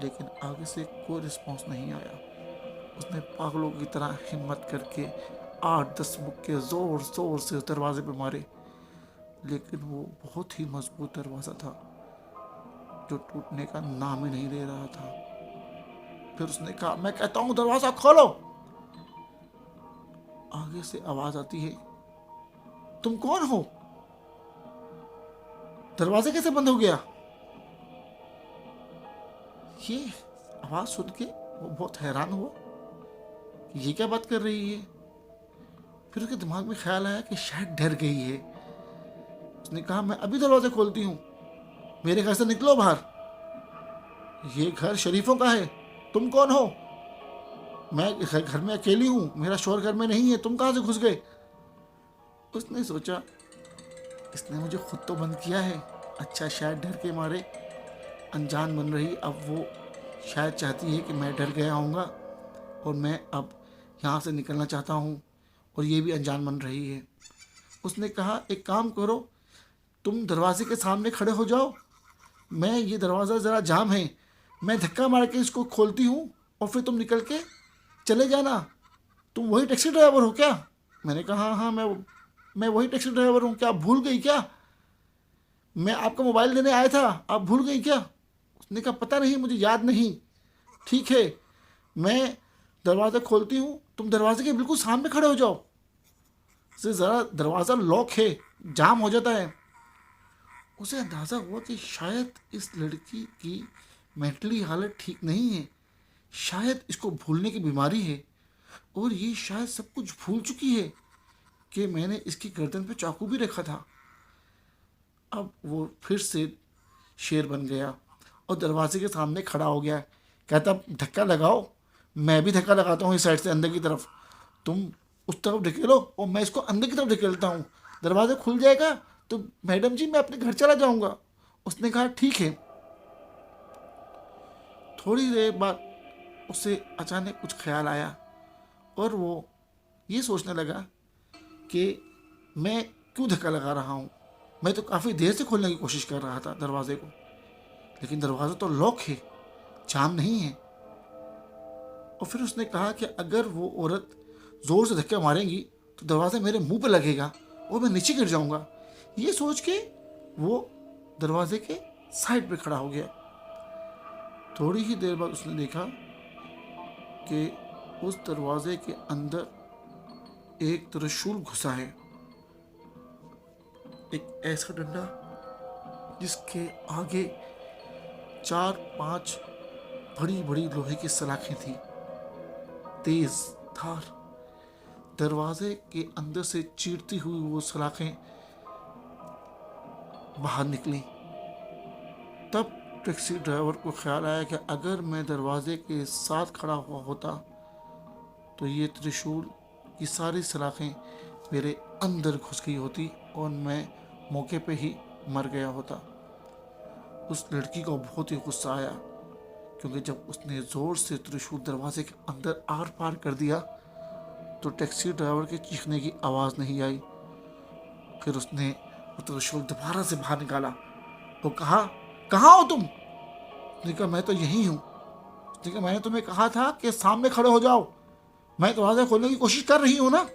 लेकिन आगे से कोई रिस्पॉन्स नहीं आया। उसने पागलों की तरह हिम्मत करके 8-10 मुक्के ज़ोर ज़ोर से उस दरवाजे पे मारे, लेकिन वो बहुत ही मजबूत दरवाज़ा था जो टूटने का नाम ही नहीं ले रहा था। फिर उसने कहा, मैं कहता हूँ दरवाज़ा खोलो। आगे से आवाज़ आती है, तुम कौन हो? दरवाज़ा कैसे बंद हो गया? ये आवाज़ सुन के वो बहुत हैरान हुआ कि ये क्या बात कर रही है। फिर उसके दिमाग में ख्याल आया कि शायद डर गई है। उसने कहा, मैं अभी दरवाज़ा खोलती हूँ, मेरे घर से निकलो बाहर, ये घर शरीफों का है, तुम कौन हो? मैं घर में अकेली हूँ, मेरा शोहर घर में नहीं है, तुम कहाँ से घुस गए? उसने सोचा इसने मुझे खुद तो बंद किया है, अच्छा शायद डर के मारे अनजान बन रही, अब वो शायद चाहती है कि मैं डर गया होऊंगा और मैं अब यहाँ से निकलना चाहता हूँ और ये भी अनजान बन रही है। उसने कहा, एक काम करो, तुम दरवाजे के सामने खड़े हो जाओ, मैं ये दरवाज़ा ज़रा जाम है, मैं धक्का मार के इसको खोलती हूँ और फिर तुम निकल के चले जाना। तुम वही टैक्सी ड्राइवर हो क्या? मैंने कहा, हाँ हाँ मैं वही टैक्सी ड्राइवर हूँ, क्या आप भूल गई क्या? मैं आपका मोबाइल देने आया था, आप भूल गई क्या? उसने कहा, पता नहीं, मुझे याद नहीं। ठीक है, मैं दरवाज़ा खोलती हूँ, तुम दरवाजे के बिल्कुल सामने खड़े हो जाओ, से ज़रा दरवाज़ा लॉक है, जाम हो जाता है। उसे अंदाज़ा हुआ कि शायद इस लड़की की मेंटली हालत ठीक नहीं है, शायद इसको भूलने की बीमारी है, और ये शायद सब कुछ भूल चुकी है कि मैंने इसकी गर्दन पे चाकू भी रखा था। अब वो फिर से शेर बन गया और दरवाजे के सामने खड़ा हो गया। कहता, धक्का लगाओ, मैं भी धक्का लगाता हूँ इस साइड से अंदर की तरफ, तुम उस तरफ ढकेलो और मैं इसको अंदर की तरफ ढकेलता हूँ, दरवाज़ा खुल जाएगा तो मैडम जी मैं अपने घर चला जाऊँगा। उसने कहा ठीक है। थोड़ी देर बाद उसे अचानक कुछ ख्याल आया और वो ये सोचने लगा कि मैं क्यों धक्का लगा रहा हूँ, मैं तो काफ़ी देर से खोलने की कोशिश कर रहा था दरवाजे को, लेकिन दरवाज़ा तो लॉक है, जाम नहीं है। और फिर उसने कहा कि अगर वो औरत ज़ोर से धक्का मारेंगी तो दरवाज़ा मेरे मुंह पे लगेगा और मैं नीचे गिर जाऊंगा। ये सोच के वो दरवाजे के साइड पे खड़ा हो गया। थोड़ी ही देर बाद उसने देखा कि उस दरवाजे के अंदर एक त्रिशूल घुसा है, एक ऐसा डंडा जिसके आगे 4-5 बड़ी बड़ी लोहे की सलाखें थी, तेज धार। दरवाजे के अंदर से चीरती हुई वो सलाखें बाहर निकली। तब टैक्सी ड्राइवर को ख्याल आया कि अगर मैं दरवाजे के साथ खड़ा हुआ होता तो ये त्रिशूल की सारी सलाखें मेरे अंदर घुस गई होती और मैं मौके पे ही मर गया होता। उस लड़की को बहुत ही गुस्सा आया, क्योंकि जब उसने ज़ोर से त्रिशूल दरवाजे के अंदर आर पार कर दिया तो टैक्सी ड्राइवर के चीखने की आवाज़ नहीं आई। फिर उसने वो त्रिशूल दोबारा से बाहर निकाला तो कहा, कहाँ हो तुम? उसने कहा, मैं तो यही हूँ। उसने कहा, मैंने तुम्हें कहा था कि सामने खड़े हो जाओ, मैं दरवाज़ा खोलने की कोशिश कर रही हूँ ना।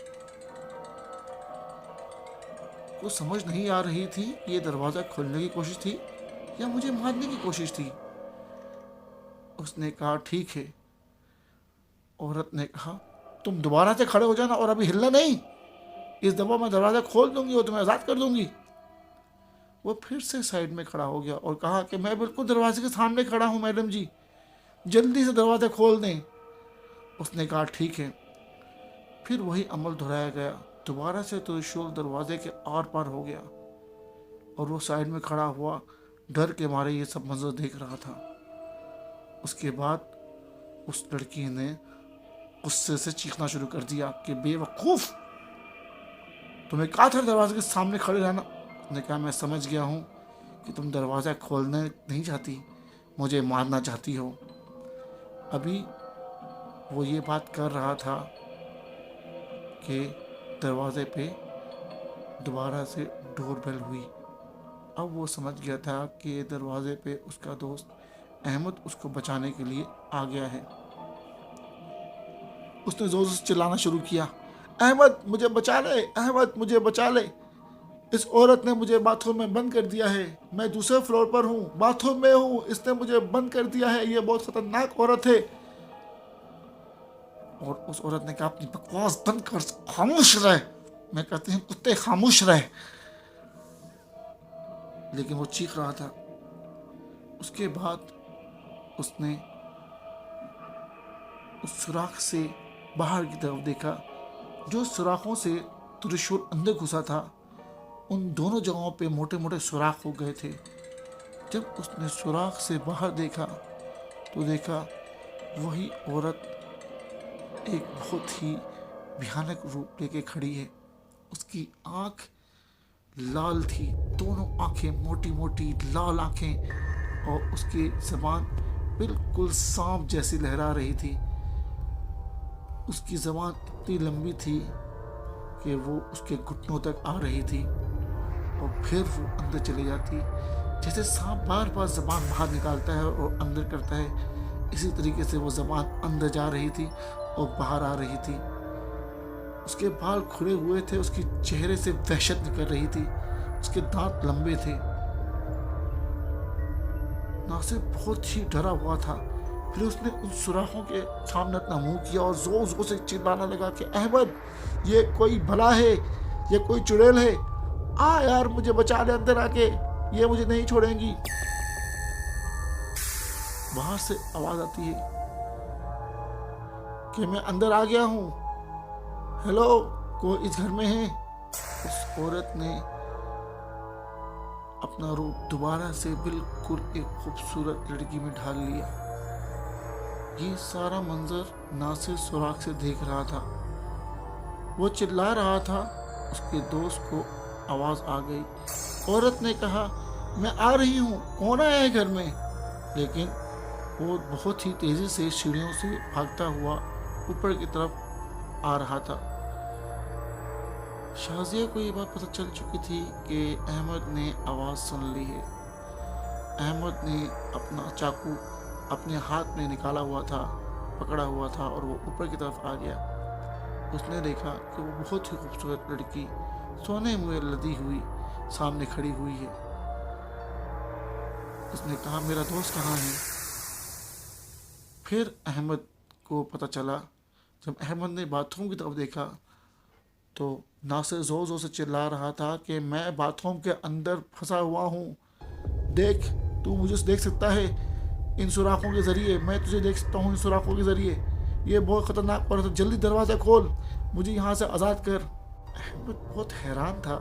वो समझ नहीं आ रही थी कि ये दरवाज़ा खोलने की कोशिश थी या मुझे मारने की कोशिश थी। उसने कहा ठीक है। औरत ने कहा, तुम दोबारा से खड़े हो जाना और अभी हिलना नहीं, इस दफ़ा मैं दरवाज़ा खोल दूंगी और तुम्हें आज़ाद कर दूंगी। वो फिर से साइड में खड़ा हो गया और कहा कि मैं बिल्कुल दरवाजे के सामने खड़ा हूँ मैडम जी, जल्दी से दरवाज़ा खोल दें। उसने कहा ठीक है। फिर वही अमल दोहराया गया। दोबारा से त्रिशूल दरवाजे के आर पार हो गया और वो साइड में खड़ा हुआ डर के मारे ये सब मंजर देख रहा था। उसके बाद उस लड़की ने गुस्से से चीखना शुरू कर दिया कि बेवकूफ़, तुम्हें कहा था दरवाजे के सामने खड़े रहना। उसने कहा, मैं समझ गया हूँ कि तुम दरवाज़ा खोलने नहीं चाहती, मुझे मारना चाहती हो। अभी वो ये बात कर रहा था कि दरवाजे पे दोबारा से डोरबेल हुई। अब वो समझ गया था कि दरवाजे पे उसका दोस्त अहमद उसको बचाने के लिए आ गया है। उसने जोर से चिल्लाना शुरू किया, अहमद मुझे बचा ले, अहमद मुझे बचा ले, इस औरत ने मुझे बाथरूम में बंद कर दिया है, मैं दूसरे फ्लोर पर हूँ, बाथरूम में हूँ, इसने मुझे बंद कर दिया है, ये बहुत खतरनाक औरत है। और उस औरत ने कहा, अपनी बकवास बंद कर, खामोश रहे। मैं कहती हूँ कुत्ते खामोश रहे। लेकिन वो चीख रहा था। उसके बाद उसने उस सुराख से बाहर की तरफ देखा, जो सुराखों से त्रिशूल अंदर घुसा था उन दोनों जगहों पे मोटे मोटे सुराख हो गए थे। जब उसने सुराख से बाहर देखा तो देखा वही औरत एक बहुत ही भयानक रूप लेके खड़ी है। उसकी आँख लाल थी, दोनों आंखें मोटी मोटी लाल आंखें, और उसकी ज़बान बिल्कुल सांप जैसी लहरा रही थी। उसकी ज़बान इतनी लंबी थी कि वो उसके घुटनों तक आ रही थी और फिर वो अंदर चली जाती। जैसे सांप बार बार ज़बान बाहर निकालता है और अंदर करता है, इसी तरीके से वो ज़बान अंदर जा रही थी और बाहर आ रही थी। उसके बाल खुले हुए थे, उसके चेहरे से वहशत निकल रही थी, उसके दांत लंबे थे। नासिर बहुत ही डरा हुआ था फिर उसने उन सुराखों के सामने अपना मुंह किया और जोर जोर से चिल्लाने लगा कि अहमद, ये कोई भला है, ये कोई चुड़ैल है, आ यार मुझे बचा ले अंदर आके, ये मुझे नहीं छोड़ेंगी। बाहर से आवाज आती है कि मैं अंदर आ गया हूँ, हेलो, कोई इस घर में है? उस औरत ने अपना रूप दोबारा से बिल्कुल एक खूबसूरत लड़की में ढाल लिया। ये सारा मंजर नासिर सुराख से देख रहा था। वो चिल्ला रहा था, उसके दोस्त को आवाज आ गई। औरत ने कहा, मैं आ रही हूँ, कौन आया है घर में? लेकिन वो बहुत ही तेजी से सीढ़ियों से भागता हुआ ऊपर की तरफ आ रहा था। शाजिया को ये बात पता चल चुकी थी कि अहमद ने आवाज़ सुन ली है। अहमद ने अपना चाकू अपने हाथ में निकाला हुआ था, पकड़ा हुआ था और वो ऊपर की तरफ आ गया। उसने देखा कि वो बहुत ही खूबसूरत लड़की सोने में लदी हुई सामने खड़ी हुई है। उसने कहा, मेरा दोस्त कहाँ है? फिर अहमद को पता चला, जब अहमद ने बाथरूम की तरफ देखा तो नासिर ज़ोर ज़ोर से चिल्ला रहा था कि मैं बाथरूम के अंदर फंसा हुआ हूँ, देख, तू मुझे देख सकता है इन सुराखों के ज़रिए, मैं तुझे देख सकता हूँ इन सुराखों के ज़रिए, ये बहुत ख़तरनाक औरत है, जल्दी दरवाज़ा खोल, मुझे यहाँ से आज़ाद कर। अहमद बहुत हैरान था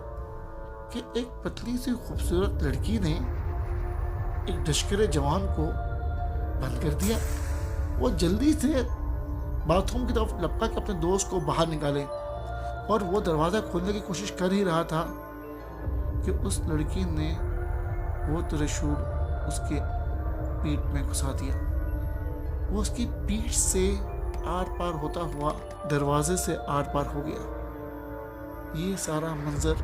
कि एक पतली सी खूबसूरत लड़की ने एक लश्कर जवान को बंद कर दिया। वो जल्दी से बाथरूम की तरफ लपका के अपने दोस्त को बाहर निकाले और वो दरवाज़ा खोलने की कोशिश कर ही रहा था कि उस लड़की ने वो त्रिशूल उसके पीठ में घुसा दिया। वो उसकी पीठ से आर पार होता हुआ दरवाजे से आर पार हो गया। ये सारा मंजर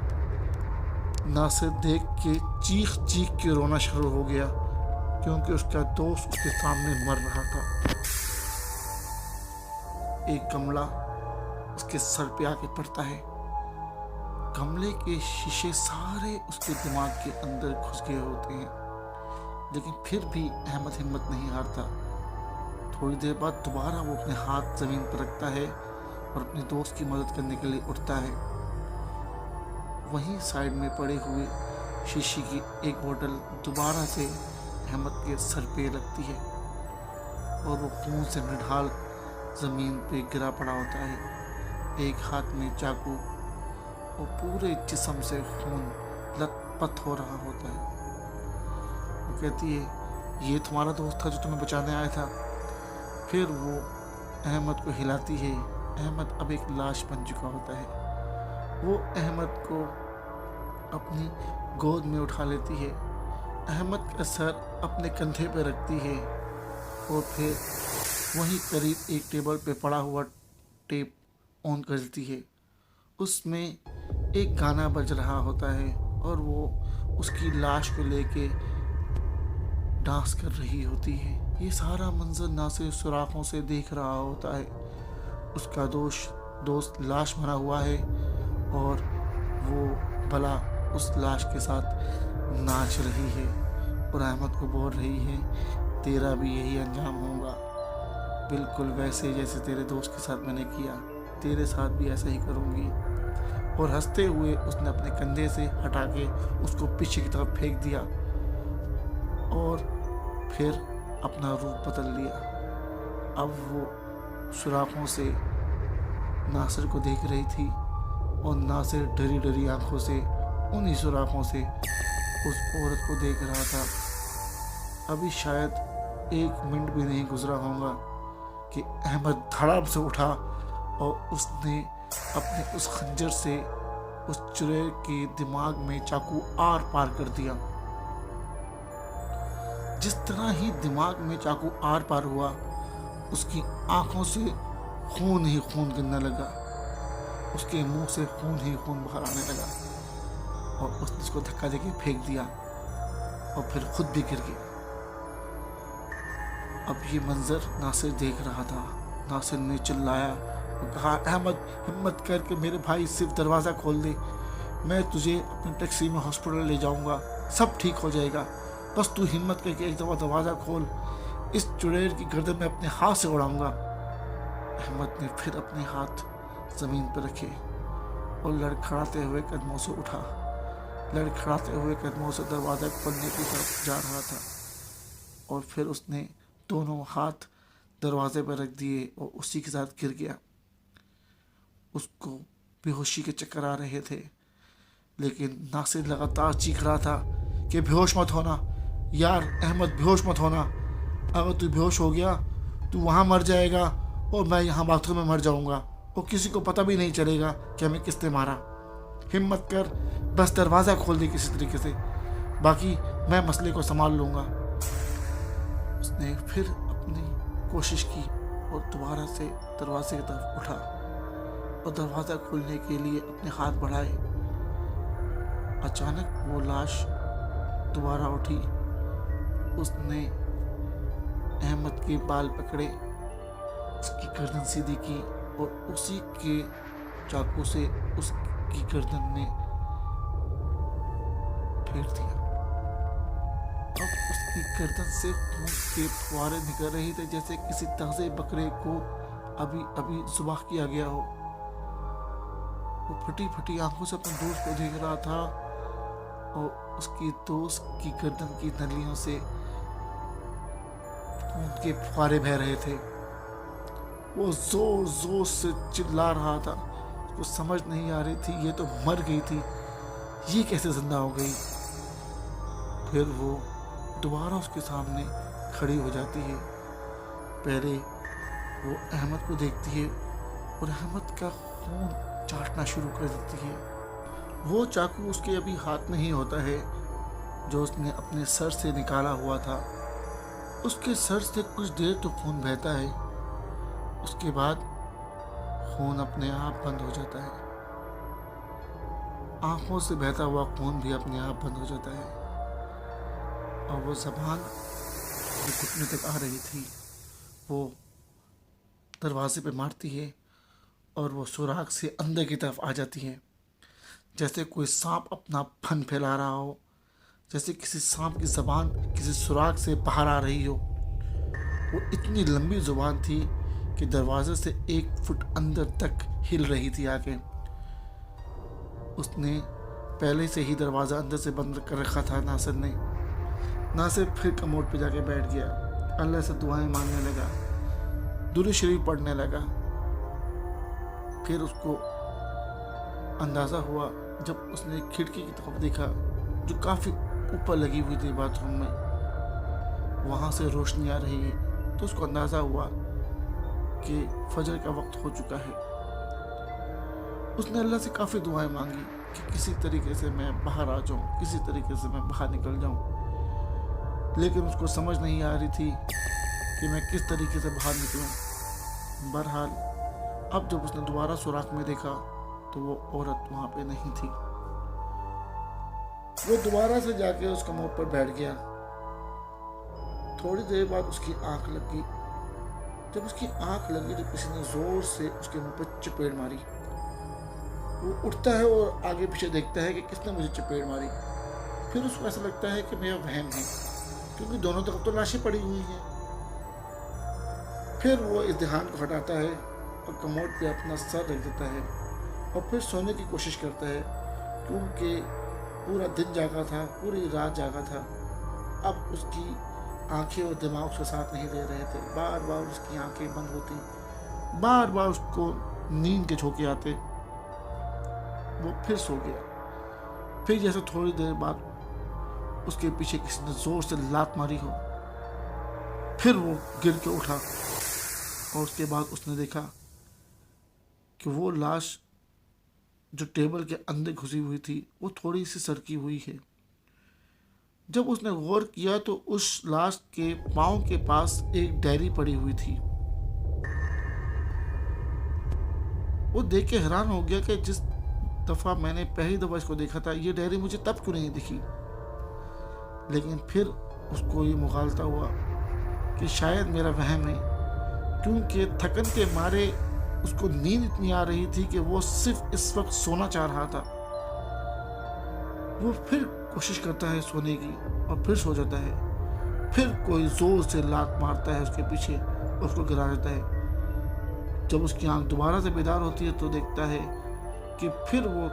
नासिर देख के चीख चीख के रोना शुरू हो गया, क्योंकि उसका दोस्त उसके सामने मर रहा था। एक गमला उसके सर पे आके पड़ता है। गमले के शीशे सारे उसके दिमाग के अंदर घुस गए होते हैं, लेकिन फिर भी अहमद हिम्मत नहीं हारता। थोड़ी देर बाद दोबारा वो अपने हाथ ज़मीन पर रखता है और अपने दोस्त की मदद करने के लिए उठता है। वहीं साइड में पड़े हुए शीशी की एक बोतल दोबारा से अहमद के सर पे लगती है और वो खून से निढाल ज़मीन पे गिरा पड़ा होता है। एक हाथ में चाकू और पूरे जिस्म से खून लथपथ हो रहा होता है। वो कहती है, ये तुम्हारा दोस्त था जो तुम्हें बचाने आया था? फिर वो अहमद को हिलाती है। अहमद अब एक लाश बन चुका होता है। वो अहमद को अपनी गोद में उठा लेती है, अहमद का सर अपने कंधे पर रखती है और फिर वहीं करीब एक टेबल पे पड़ा हुआ टेप ऑन कर देती है। उसमें एक गाना बज रहा होता है और वो उसकी लाश को लेके डांस कर रही होती है। ये सारा मंजर नासिर सुराखों से देख रहा होता है। उसका दोस्त लाश बना हुआ है और वो भला उस लाश के साथ नाच रही है और अहमद को बोल रही है, तेरा भी यही अंजाम होगा, बिल्कुल वैसे जैसे तेरे दोस्त के साथ मैंने किया, तेरे साथ भी ऐसा ही करूँगी। और हंसते हुए उसने अपने कंधे से हटा के उसको पीछे की तरफ फेंक दिया और फिर अपना रूप बदल लिया। अब वो सुराखों से नासिर को देख रही थी और नासिर डरी डरी आंखों से उन्हीं सुराखों से उस औरत को देख रहा था। अभी शायद 1 मिनट भी नहीं गुजरा होगा कि अहमद धड़ाम से उठा और उसने अपने उस खंजर से उस चुड़ैल के दिमाग में चाकू आर पार कर दिया। जिस तरह ही दिमाग में चाकू आर पार हुआ, उसकी आंखों से खून ही खून गिरने लगा, उसके मुंह से खून ही खून बाहर आने लगा और उसने उसको धक्का देके फेंक दिया और फिर खुद भी गिर गया। अब ये मंजर नासिर देख रहा था। नासिर ने चिल्लाया और कहा, अहमद, हिम्मत करके मेरे भाई सिर्फ दरवाज़ा खोल दे, मैं तुझे अपनी टैक्सी में हॉस्पिटल ले जाऊंगा, सब ठीक हो जाएगा, बस तू हिम्मत करके एक दफ़ा दरवाज़ा खोल। इस चुड़ैल की गर्दन मैं अपने हाथ से उड़ाऊंगा। अहमद ने फिर अपने हाथ जमीन पर रखे और लड़खड़ाते हुए कदमों से उठा। लड़खड़ाते हुए कदमों से दरवाज़ा खोलने की तरफ जा रहा था और फिर उसने दोनों हाथ दरवाजे पर रख दिए और उसी के साथ गिर गया। उसको बेहोशी के चक्कर आ रहे थे, लेकिन नासिर लगातार चीख रहा था कि बेहोश मत होना यार, अहमद बेहोश मत होना। अगर तू बेहोश हो गया तू वहाँ मर जाएगा और मैं यहाँ बाथरूम में मर जाऊँगा और किसी को पता भी नहीं चलेगा कि हमें किसने मारा। हिम्मत कर, बस दरवाज़ा खोल दे किसी तरीके से, बाकी मैं मसले को संभाल लूँगा। उसने फिर अपनी कोशिश की और दोबारा से दरवाजे की तरफ उठा और दरवाज़ा खोलने के लिए अपने हाथ बढ़ाए। अचानक वो लाश दोबारा उठी। उसने अहमद के बाल पकड़े, उसकी गर्दन सीधी की और उसी के चाकू से उसकी गर्दन में फेर दिया। अब उसकी गर्दन से खून के फुहारे निकल रहे थे, जैसे किसी ताजे बकरे को अभी अभी ज़ुबाह किया गया हो। वो फटी फटी आंखों से अपने दोस्त को देख रहा था और उसकी दोस्त की गर्दन की नलियों से खून के फुहारे बह रहे थे। वो जोर जोर से चिल्ला रहा था। उसको समझ नहीं आ रही थी ये तो मर गई थी, ये कैसे जिंदा हो गई। फिर वो दोबारा उसके सामने खड़ी हो जाती है। पहले वो अहमद को देखती है और अहमद का खून चाटना शुरू कर देती है। वो चाकू उसके अभी हाथ में ही होता है जो उसने अपने सर से निकाला हुआ था। उसके सर से कुछ देर तो खून बहता है, उसके बाद खून अपने आप बंद हो जाता है। आंखों से बहता हुआ खून भी अपने आप बंद हो जाता है और वो ज़बान जो घुटने तक आ रही थी वो दरवाजे पे मारती है और वो सुराख से अंदर की तरफ आ जाती है, जैसे कोई सांप अपना फन फैला रहा हो, जैसे किसी सांप की ज़बान किसी सुराख से बाहर आ रही हो। वो इतनी लंबी ज़ुबान थी कि दरवाजे से 1 फुट अंदर तक हिल रही थी आगे। उसने पहले से ही दरवाज़ा अंदर से बंद कर रखा था नासिर ने। नासिर फिर कमोड पे जाके बैठ गया, अल्लाह से दुआएं मांगने लगा, दुरूद शरीफ पढ़ने लगा। फिर उसको अंदाज़ा हुआ जब उसने खिड़की की तरफ देखा जो काफ़ी ऊपर लगी हुई थी बाथरूम में, वहाँ से रोशनी आ रही है, तो उसको अंदाज़ा हुआ कि फजर का वक्त हो चुका है। उसने अल्लाह से काफ़ी दुआएं मांगी कि किसी तरीके से मैं बाहर आ जाऊं, किसी तरीके से मैं बाहर निकल जाऊं, लेकिन उसको समझ नहीं आ रही थी कि मैं किस तरीके से बाहर निकलूं। बहरहाल अब जब उसने दोबारा सुराख में देखा तो वो औरत वहाँ पे नहीं थी। वो दोबारा से जाके उस कमोड पर बैठ गया। थोड़ी देर बाद उसकी आंख लगी। जब उसकी आंख लगी तो किसी ने जोर से उसके मुंह पर चपेट मारी। वो उठता है और आगे पीछे देखता है कि किसने मुझे चपेट मारी। फिर उसको ऐसा लगता है कि मेरा वहम है, क्योंकि दोनों तरफ तो लाशें पड़ी हुई हैं। फिर वो इस ध्यान को हटाता है और कमोड पे अपना सर रख देता है और फिर सोने की कोशिश करता है, क्योंकि पूरा दिन जागा था, पूरी रात जागा था। अब उसकी आंखें और दिमाग उसके साथ नहीं दे रहे थे। बार बार उसकी आंखें बंद होती, बार बार उसको नींद के झोंके आते। वो फिर सो गया। फिर जैसे थोड़ी देर बाद उसके पीछे किसी ने जोर से लात मारी हो। फिर वो गिर के उठा और उसके बाद उसने देखा कि वो लाश जो टेबल के अंदर घुसी हुई थी वो थोड़ी सी सरकी हुई है। जब उसने गौर किया तो उस लाश के पांव के पास एक डायरी पड़ी हुई थी। वो देख के हैरान हो गया कि जिस दफ़ा मैंने पहली दफ़ा इसको देखा था ये डायरी मुझे तब क्यों नहीं दिखी। लेकिन फिर उसको ये मुगालता हुआ कि शायद मेरा वहम है, क्योंकि थकन के मारे उसको नींद इतनी आ रही थी कि वो सिर्फ इस वक्त सोना चाह रहा था। वो फिर कोशिश करता है सोने की और फिर सो जाता है। फिर कोई जोर से लात मारता है उसके पीछे, उसको गिरा देता है। जब उसकी आंख दोबारा से बेदार होती है तो देखता है कि फिर वो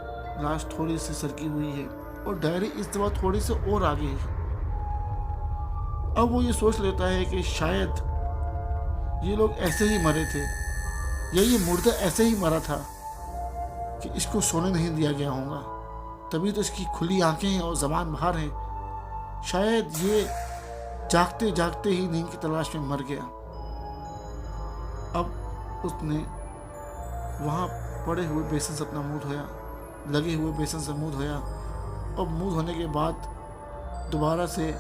लाश थोड़ी सी सरकी हुई है और डायरी इस दफा थोड़ी सी और आगे है। अब वो ये सोच लेता है कि शायद ये लोग ऐसे ही मरे थे या ये मुर्दा ऐसे ही मरा था कि इसको सोने नहीं दिया गया होगा, तभी तो इसकी खुली आंखें हैं और जबान बाहर है। शायद ये जागते जागते ही नींद की तलाश में मर गया। अब उसने वहाँ पड़े हुए बेसन से अपना मुंह धोया, लगे हुए बेसन से मुंह धोया, और मुंह धोने के बाद दोबारा से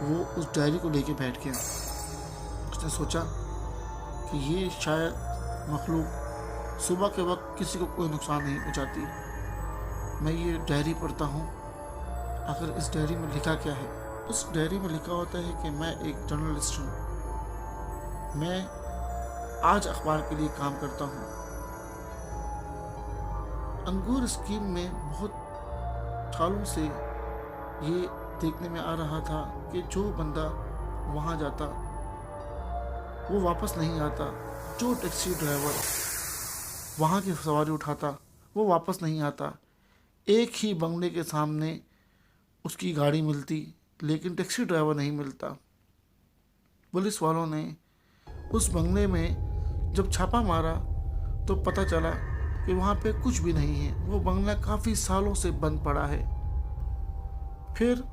वो उस डायरी को लेके बैठ गया। उसने सोचा कि ये शायद मखलूक सुबह के वक्त किसी को कोई नुकसान नहीं पहुंचाती। मैं ये डायरी पढ़ता हूँ, आखिर इस डायरी में लिखा क्या है। उस डायरी में लिखा होता है कि मैं एक जर्नलिस्ट हूँ, मैं आज अखबार के लिए काम करता हूँ। अंगूर स्कीम में बहुत सालों से ये देखने में आ रहा था कि जो बंदा वहाँ जाता वो वापस नहीं आता, जो टैक्सी ड्राइवर वहाँ की सवारी उठाता वो वापस नहीं आता। एक ही बंगले के सामने उसकी गाड़ी मिलती लेकिन टैक्सी ड्राइवर नहीं मिलता। पुलिस वालों ने उस बंगले में जब छापा मारा तो पता चला कि वहाँ पे कुछ भी नहीं है, वो बंगला काफ़ी सालों से बंद पड़ा है। फिर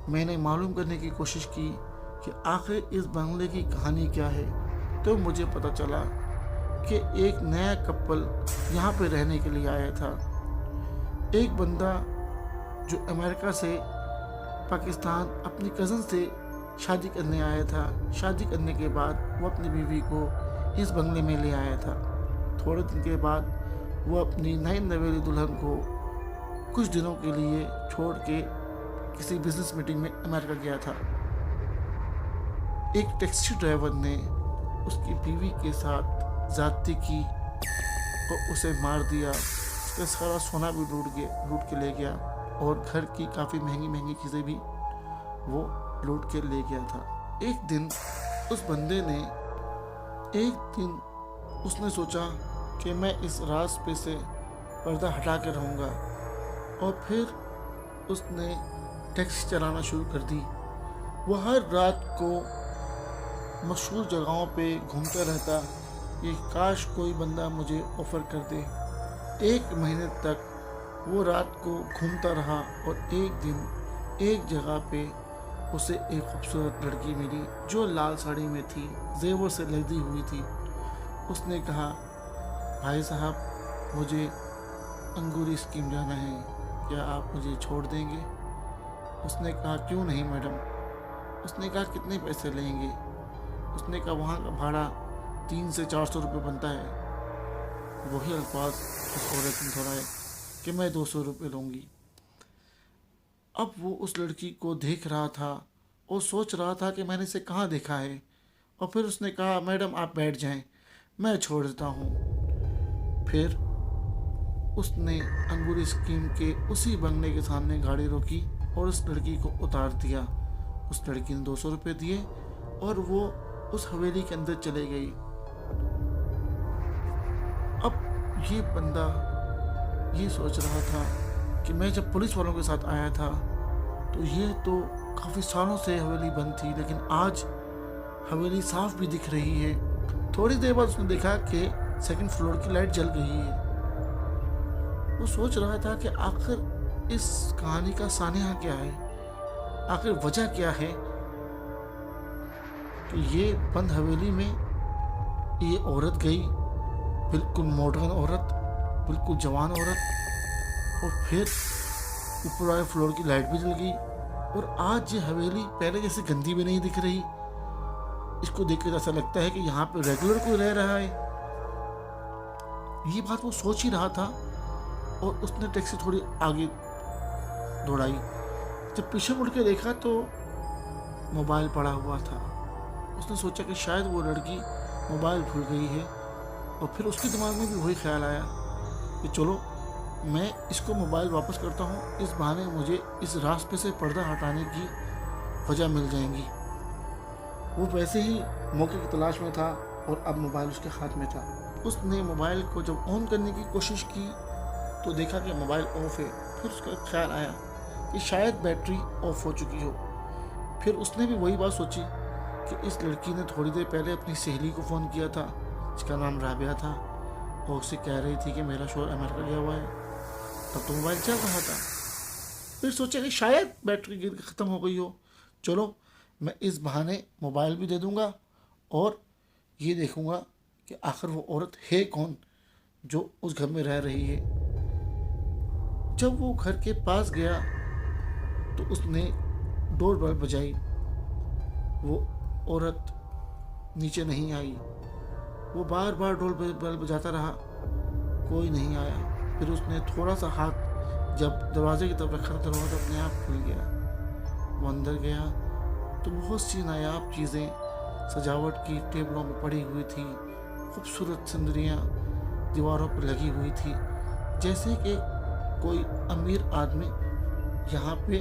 मैंने मालूम करने की कोशिश की कि आखिर इस बंगले की कहानी क्या है, तो मुझे पता चला कि एक नया कपल यहाँ पे रहने के लिए आया था। एक बंदा जो अमेरिका से पाकिस्तान अपनी कज़न से शादी करने आया था, शादी करने के बाद वो अपनी बीवी को इस बंगले में ले आया था। थोड़े दिन के बाद वो अपनी नई नवेली दुल्हन को कुछ दिनों के लिए छोड़ के किसी बिजनेस मीटिंग में अमेरिका गया था। एक टैक्सी ड्राइवर ने उसकी बीवी के साथ ज़्यादती की और उसे मार दिया। उसका सारा सोना भी लूट के ले गया और घर की काफ़ी महंगी महंगी चीज़ें भी वो लूट के ले गया था। एक दिन उसने सोचा कि मैं इस राज पे से पर्दा हटा के रहूँगा, और फिर उसने टैक्सी चलाना शुरू कर दी। वह हर रात को मशहूर जगहों पे घूमता रहता कि काश कोई बंदा मुझे ऑफ़र कर दे। 1 महीने तक वो रात को घूमता रहा और एक दिन एक जगह पे उसे एक खूबसूरत लड़की मिली जो लाल साड़ी में थी, जेवर से लदी हुई थी। उसने कहा, भाई साहब मुझे अंगूरी स्कीम जाना है, क्या आप मुझे छोड़ देंगे? उसने कहा, क्यों नहीं मैडम। उसने कहा, कितने पैसे लेंगे? उसने कहा, वहाँ का भाड़ा 300 से 400 रुपये बनता है। वही अल्फाज उस औरत ने दोहराए कि मैं 200 रुपये लूँगी। अब वो उस लड़की को देख रहा था और सोच रहा था कि मैंने इसे कहाँ देखा है, और फिर उसने कहा, मैडम आप बैठ जाएं, मैं छोड़ देता हूँ। फिर उसने अंगूरी स्कीम के उसी बंगले के सामने गाड़ी रोकी और उस लड़की को उतार दिया। उस लड़की ने 200 रुपये दिए और वो उस हवेली के अंदर चले गई। अब ये बंदा ये सोच रहा था कि मैं जब पुलिस वालों के साथ आया था तो ये तो काफ़ी सालों से हवेली बंद थी, लेकिन आज हवेली साफ भी दिख रही है। थोड़ी देर बाद उसने देखा कि 2nd फ्लोर की लाइट जल गई है। वो सोच रहा था कि आखिर इस कहानी का सानिया क्या है, आखिर वजह क्या है कि ये बंद हवेली में ये औरत गई, बिल्कुल मॉडर्न औरत, बिल्कुल जवान औरत, और फिर ऊपर वाले फ्लोर की लाइट भी जल गई, और आज ये हवेली पहले जैसे गंदी भी नहीं दिख रही। इसको देखकर ऐसा लगता है कि यहाँ पे रेगुलर कोई रह रहा है। ये बात वो सोच ही रहा था और उसने टैक्सी थोड़ी आगे दौड़ाई। जब पीछे मुड़ के देखा तो मोबाइल पड़ा हुआ था। उसने सोचा कि शायद वो लड़की मोबाइल भूल गई है, और फिर उसके दिमाग में भी वही ख्याल आया कि चलो मैं इसको मोबाइल वापस करता हूँ, इस बहाने मुझे इस रास्ते से पर्दा हटाने की वजह मिल जाएंगी। वो वैसे ही मौके की तलाश में था और अब मोबाइल उसके हाथ में था। उसने मोबाइल को जब ऑन करने की कोशिश की तो देखा कि मोबाइल ऑफ है। फिर उसका ख्याल आया कि शायद बैटरी ऑफ हो चुकी हो। फिर उसने भी वही बात सोची कि इस लड़की ने थोड़ी देर पहले अपनी सहेली को फ़ोन किया था जिसका नाम राबिया था और उससे कह रही थी कि मेरा शोहर अमेरिका गया हुआ है। तब तो मोबाइल चल रहा था। फिर सोचा कि शायद बैटरी गिर के ख़त्म हो गई हो। चलो मैं इस बहाने मोबाइल भी दे दूंगा और ये देखूंगा कि आखिर वो औरत है कौन जो उस घर में रह रही है। जब वो घर के पास गया तो उसने डोर बेल बजाई। वो औरत नीचे नहीं आई। वो बार बार डोर बेल बजाता रहा, कोई नहीं आया। फिर उसने थोड़ा सा हाथ जब दरवाजे की तरफ रखा, दरवाज़ा अपने आप खुल गया। वो अंदर गया तो बहुत सी नायाब चीज़ें सजावट की टेबलों में पड़ी हुई थी। खूबसूरत सिंदरियाँ दीवारों पर लगी हुई थी, जैसे कि कोई अमीर आदमी यहाँ पे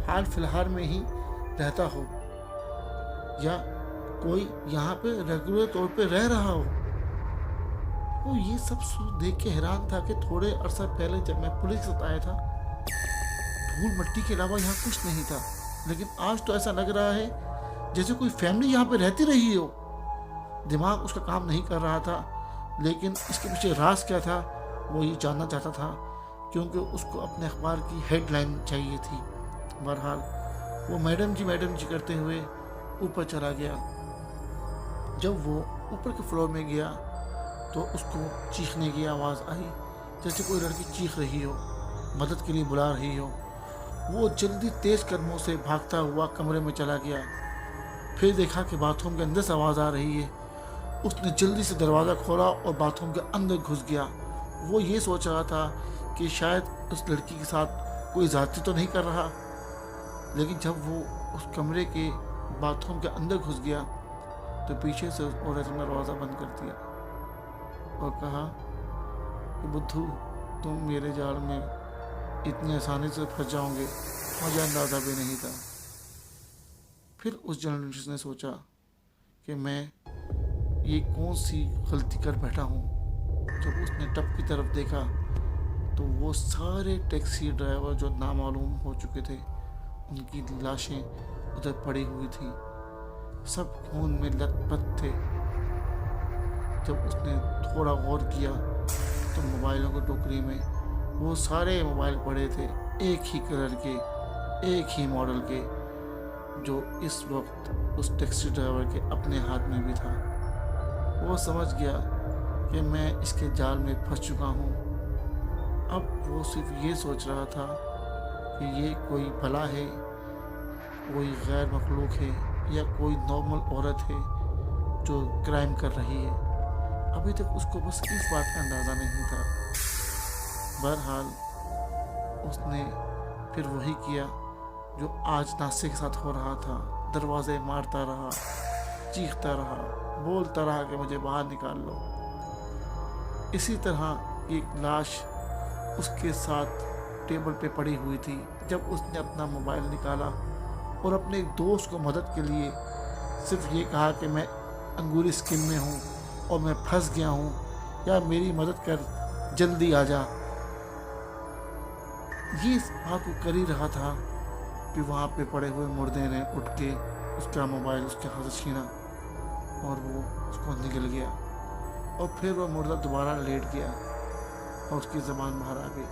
हाल फिलहाल में ही रहता हो या कोई यहाँ पे रेगुलर तौर पे रह रहा हो। वो ये सब देख के हैरान था कि थोड़े अरसा पहले जब मैं पुलिस के साथ आया था, धूल मिट्टी के अलावा यहाँ कुछ नहीं था, लेकिन आज तो ऐसा लग रहा है जैसे कोई फैमिली यहाँ पे रहती रही हो। दिमाग उसका काम नहीं कर रहा था, लेकिन इसके पीछे राज क्या था वो ये जानना चाहता था, क्योंकि उसको अपने अखबार की हेडलाइन चाहिए थी। बहरहाल वो मैडम जी करते हुए ऊपर चला गया। जब वो ऊपर के फ्लोर में गया तो उसको चीखने की आवाज़ आई, जैसे कोई लड़की चीख रही हो, मदद के लिए बुला रही हो। वो जल्दी तेज कदमों से भागता हुआ कमरे में चला गया। फिर देखा कि बाथरूम के अंदर से आवाज़ आ रही है। उसने जल्दी से दरवाज़ा खोला और बाथरूम के अंदर घुस गया। वो ये सोच रहा था कि शायद उस लड़की के साथ कोई ज़्यादती तो नहीं कर रहा, लेकिन जब वो उस कमरे के बाथरूम के अंदर घुस गया तो पीछे से उस औरत ने दरवाज़ा बंद कर दिया और कहा कि बुद्धू, तुम मेरे जाल में इतनी आसानी से फंस जाओगे, मुझे अंदाज़ा भी नहीं था। फिर उस जर्नलिस्ट ने सोचा कि मैं ये कौन सी गलती कर बैठा हूँ। जब उसने टप की तरफ देखा तो वो सारे टैक्सी ड्राइवर जो नामालूम हो चुके थे, उनकी लाशें उधर पड़ी हुई थी, सब खून में लथपथ थे। जब उसने थोड़ा गौर किया तो मोबाइलों की टोकरी में वो सारे मोबाइल पड़े थे, एक ही कलर के, एक ही मॉडल के, जो इस वक्त उस टैक्सी ड्राइवर के अपने हाथ में भी था। वो समझ गया कि मैं इसके जाल में फंस चुका हूँ। अब वो सिर्फ ये सोच रहा था कि ये कोई भला है, कोई गैर मखलूक है या कोई नॉर्मल औरत है जो क्राइम कर रही है। अभी तक उसको बस इस बात का अंदाज़ा नहीं था। बहरहाल उसने फिर वही किया जो आज नासिर के साथ हो रहा था। दरवाजे मारता रहा, चीखता रहा, बोलता रहा कि मुझे बाहर निकाल लो। इसी तरह एक लाश उसके साथ टेबल पे पड़ी हुई थी। जब उसने अपना मोबाइल निकाला और अपने एक दोस्त को मदद के लिए सिर्फ ये कहा कि मैं अंगूरी स्किन में हूँ और मैं फंस गया हूँ, या मेरी मदद कर, जल्दी आ जा। ये इस बात को कर ही रहा था कि वहाँ पे पड़े हुए मुर्दे ने उठ के उसका मोबाइल उसके हाथ से छीना और वो उसको निकल गया। और फिर वह मुर्दा दोबारा लेट गया और उसकी ज़बान बाहर आ गई।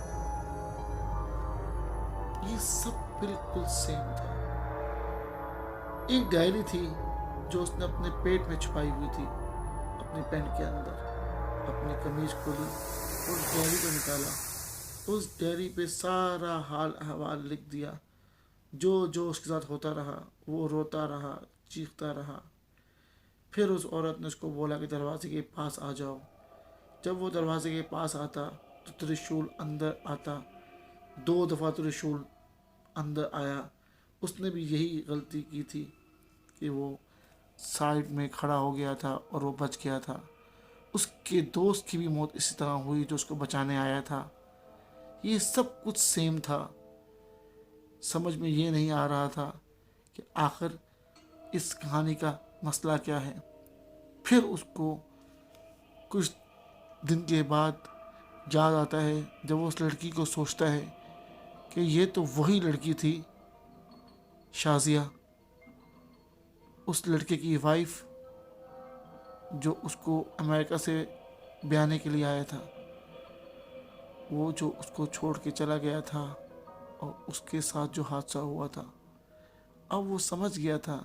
ये सब बिल्कुल सेम था। एक डायरी थी जो उसने अपने पेट में छुपाई हुई थी, अपने पैंट के अंदर। अपनी कमीज खोली और उस डायरी को निकाला। उस डायरी पे सारा हाल अहवाल लिख दिया, जो जो उसके साथ होता रहा। वो रोता रहा, चीखता रहा। फिर उस औरत ने उसको बोला कि दरवाजे के पास आ जाओ। जब वो दरवाजे के पास आता तो त्रिशूल अंदर आता। 2 दफ़ा त्रिशूल अंदर आया। उसने भी यही गलती की थी कि वो साइड में खड़ा हो गया था और वो बच गया था। उसके दोस्त की भी मौत इसी तरह हुई जो उसको बचाने आया था। ये सब कुछ सेम था। समझ में ये नहीं आ रहा था कि आखिर इस कहानी का मसला क्या है। फिर उसको कुछ दिन के बाद याद आता है, जब वो उस लड़की को सोचता है कि ये तो वही लड़की थी, शाजिया, उस लड़के की वाइफ जो उसको अमेरिका से ब्याने के लिए आया था, वो जो उसको छोड़ के चला गया था और उसके साथ जो हादसा हुआ था। अब वो समझ गया था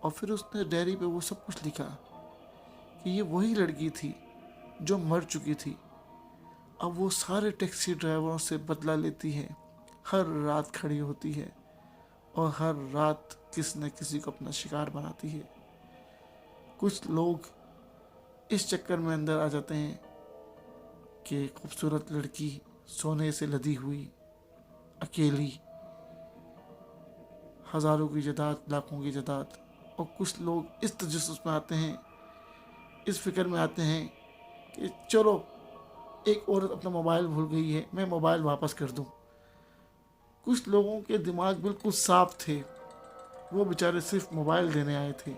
और फिर उसने डायरी पे वो सब कुछ लिखा कि ये वही लड़की थी जो मर चुकी थी। अब वो सारे टैक्सी ड्राइवरों से बदला लेती है, हर रात खड़ी होती है और हर रात किसी न किसी को अपना शिकार बनाती है। कुछ लोग इस चक्कर में अंदर आ जाते हैं कि खूबसूरत लड़की, सोने से लदी हुई, अकेली, हज़ारों की जायदाद, लाखों की जायदाद। और कुछ लोग इस तजस्सुस में आते हैं, इस फिक्र में आते हैं कि चलो एक औरत अपना मोबाइल भूल गई है, मैं मोबाइल वापस कर दूं। कुछ लोगों के दिमाग बिल्कुल साफ थे, वो बेचारे सिर्फ मोबाइल देने आए थे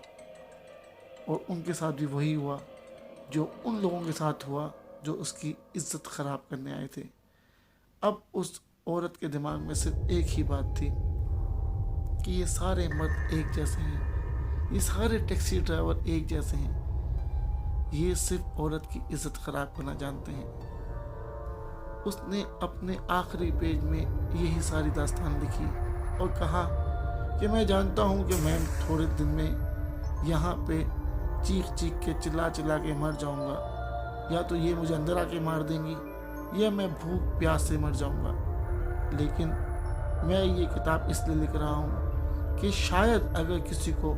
और उनके साथ भी वही हुआ जो उन लोगों के साथ हुआ जो उसकी इज्जत ख़राब करने आए थे। अब उस औरत के दिमाग में सिर्फ एक ही बात थी कि ये सारे मर्द एक जैसे हैं, ये सारे टैक्सी ड्राइवर एक जैसे हैं, ये सिर्फ औरत की इज्जत ख़राब करना जानते हैं। उसने अपने आखिरी पेज में यही सारी दास्तान लिखी और कहा कि मैं जानता हूँ कि मैं थोड़े दिन में यहाँ पे चीख चीख के चिल्ला चिल्ला के मर जाऊँगा, या तो ये मुझे अंदर आके मार देंगी या मैं भूख प्यास से मर जाऊँगा। लेकिन मैं ये किताब इसलिए लिख रहा हूँ कि शायद अगर किसी को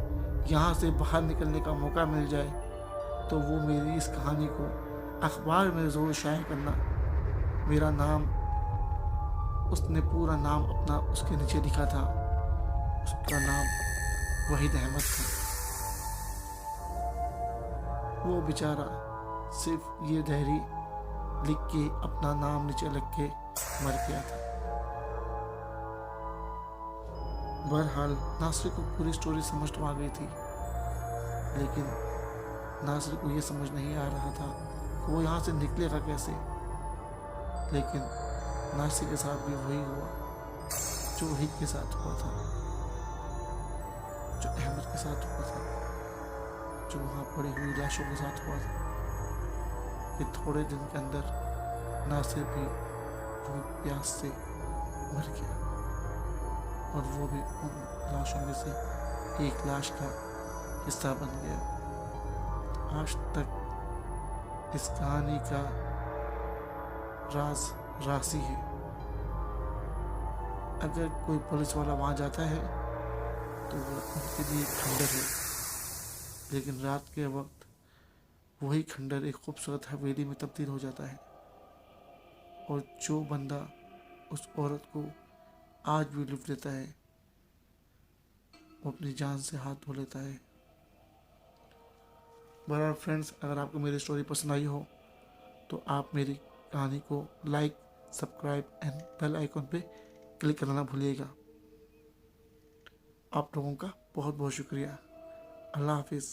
यहाँ से बाहर निकलने का मौका मिल जाए तो वो मेरी इस कहानी को अखबार में ज़रूर शाये करना। मेरा नाम, उसने पूरा नाम अपना उसके नीचे लिखा था, उसका नाम वहीद अहमद था। वो बेचारा सिर्फ ये डायरी लिख के अपना नाम नीचे लिख के मर गया था। बहरहाल नासिर को पूरी स्टोरी समझ तो आ गई थी, लेकिन नासिर को ये समझ नहीं आ रहा था कि वो यहाँ से निकलेगा कैसे। लेकिन नासिर के साथ भी वही हुआ जो वहीद के साथ हुआ था, जो अहमद के साथ हुआ था, जो वहाँ पड़ी हुई लाशों के साथ हुआ था। कि थोड़े दिन के अंदर नासिर भी भूख प्यास से मर गया और वो भी उन लाशों में से एक लाश का हिस्सा बन गया। आज तक इस कहानी का राज राशि है। अगर कोई पुलिस वाला वहाँ जाता है तो वो उनके लिए खंडर है, लेकिन रात के वक्त वही खंडर एक खूबसूरत हवेली में तब्दील हो जाता है। और जो बंदा उस औरत को आज भी लुट लेता है, वो अपनी जान से हाथ धो लेता है। बहरहाल फ्रेंड्स, अगर आपको मेरी स्टोरी पसंद आई हो तो आप मेरी कहानी को like, subscribe and bell icon पे क्लिक करना भूलिएगा। आप लोगों का बहुत बहुत शुक्रिया। अल्लाह हाफिज़।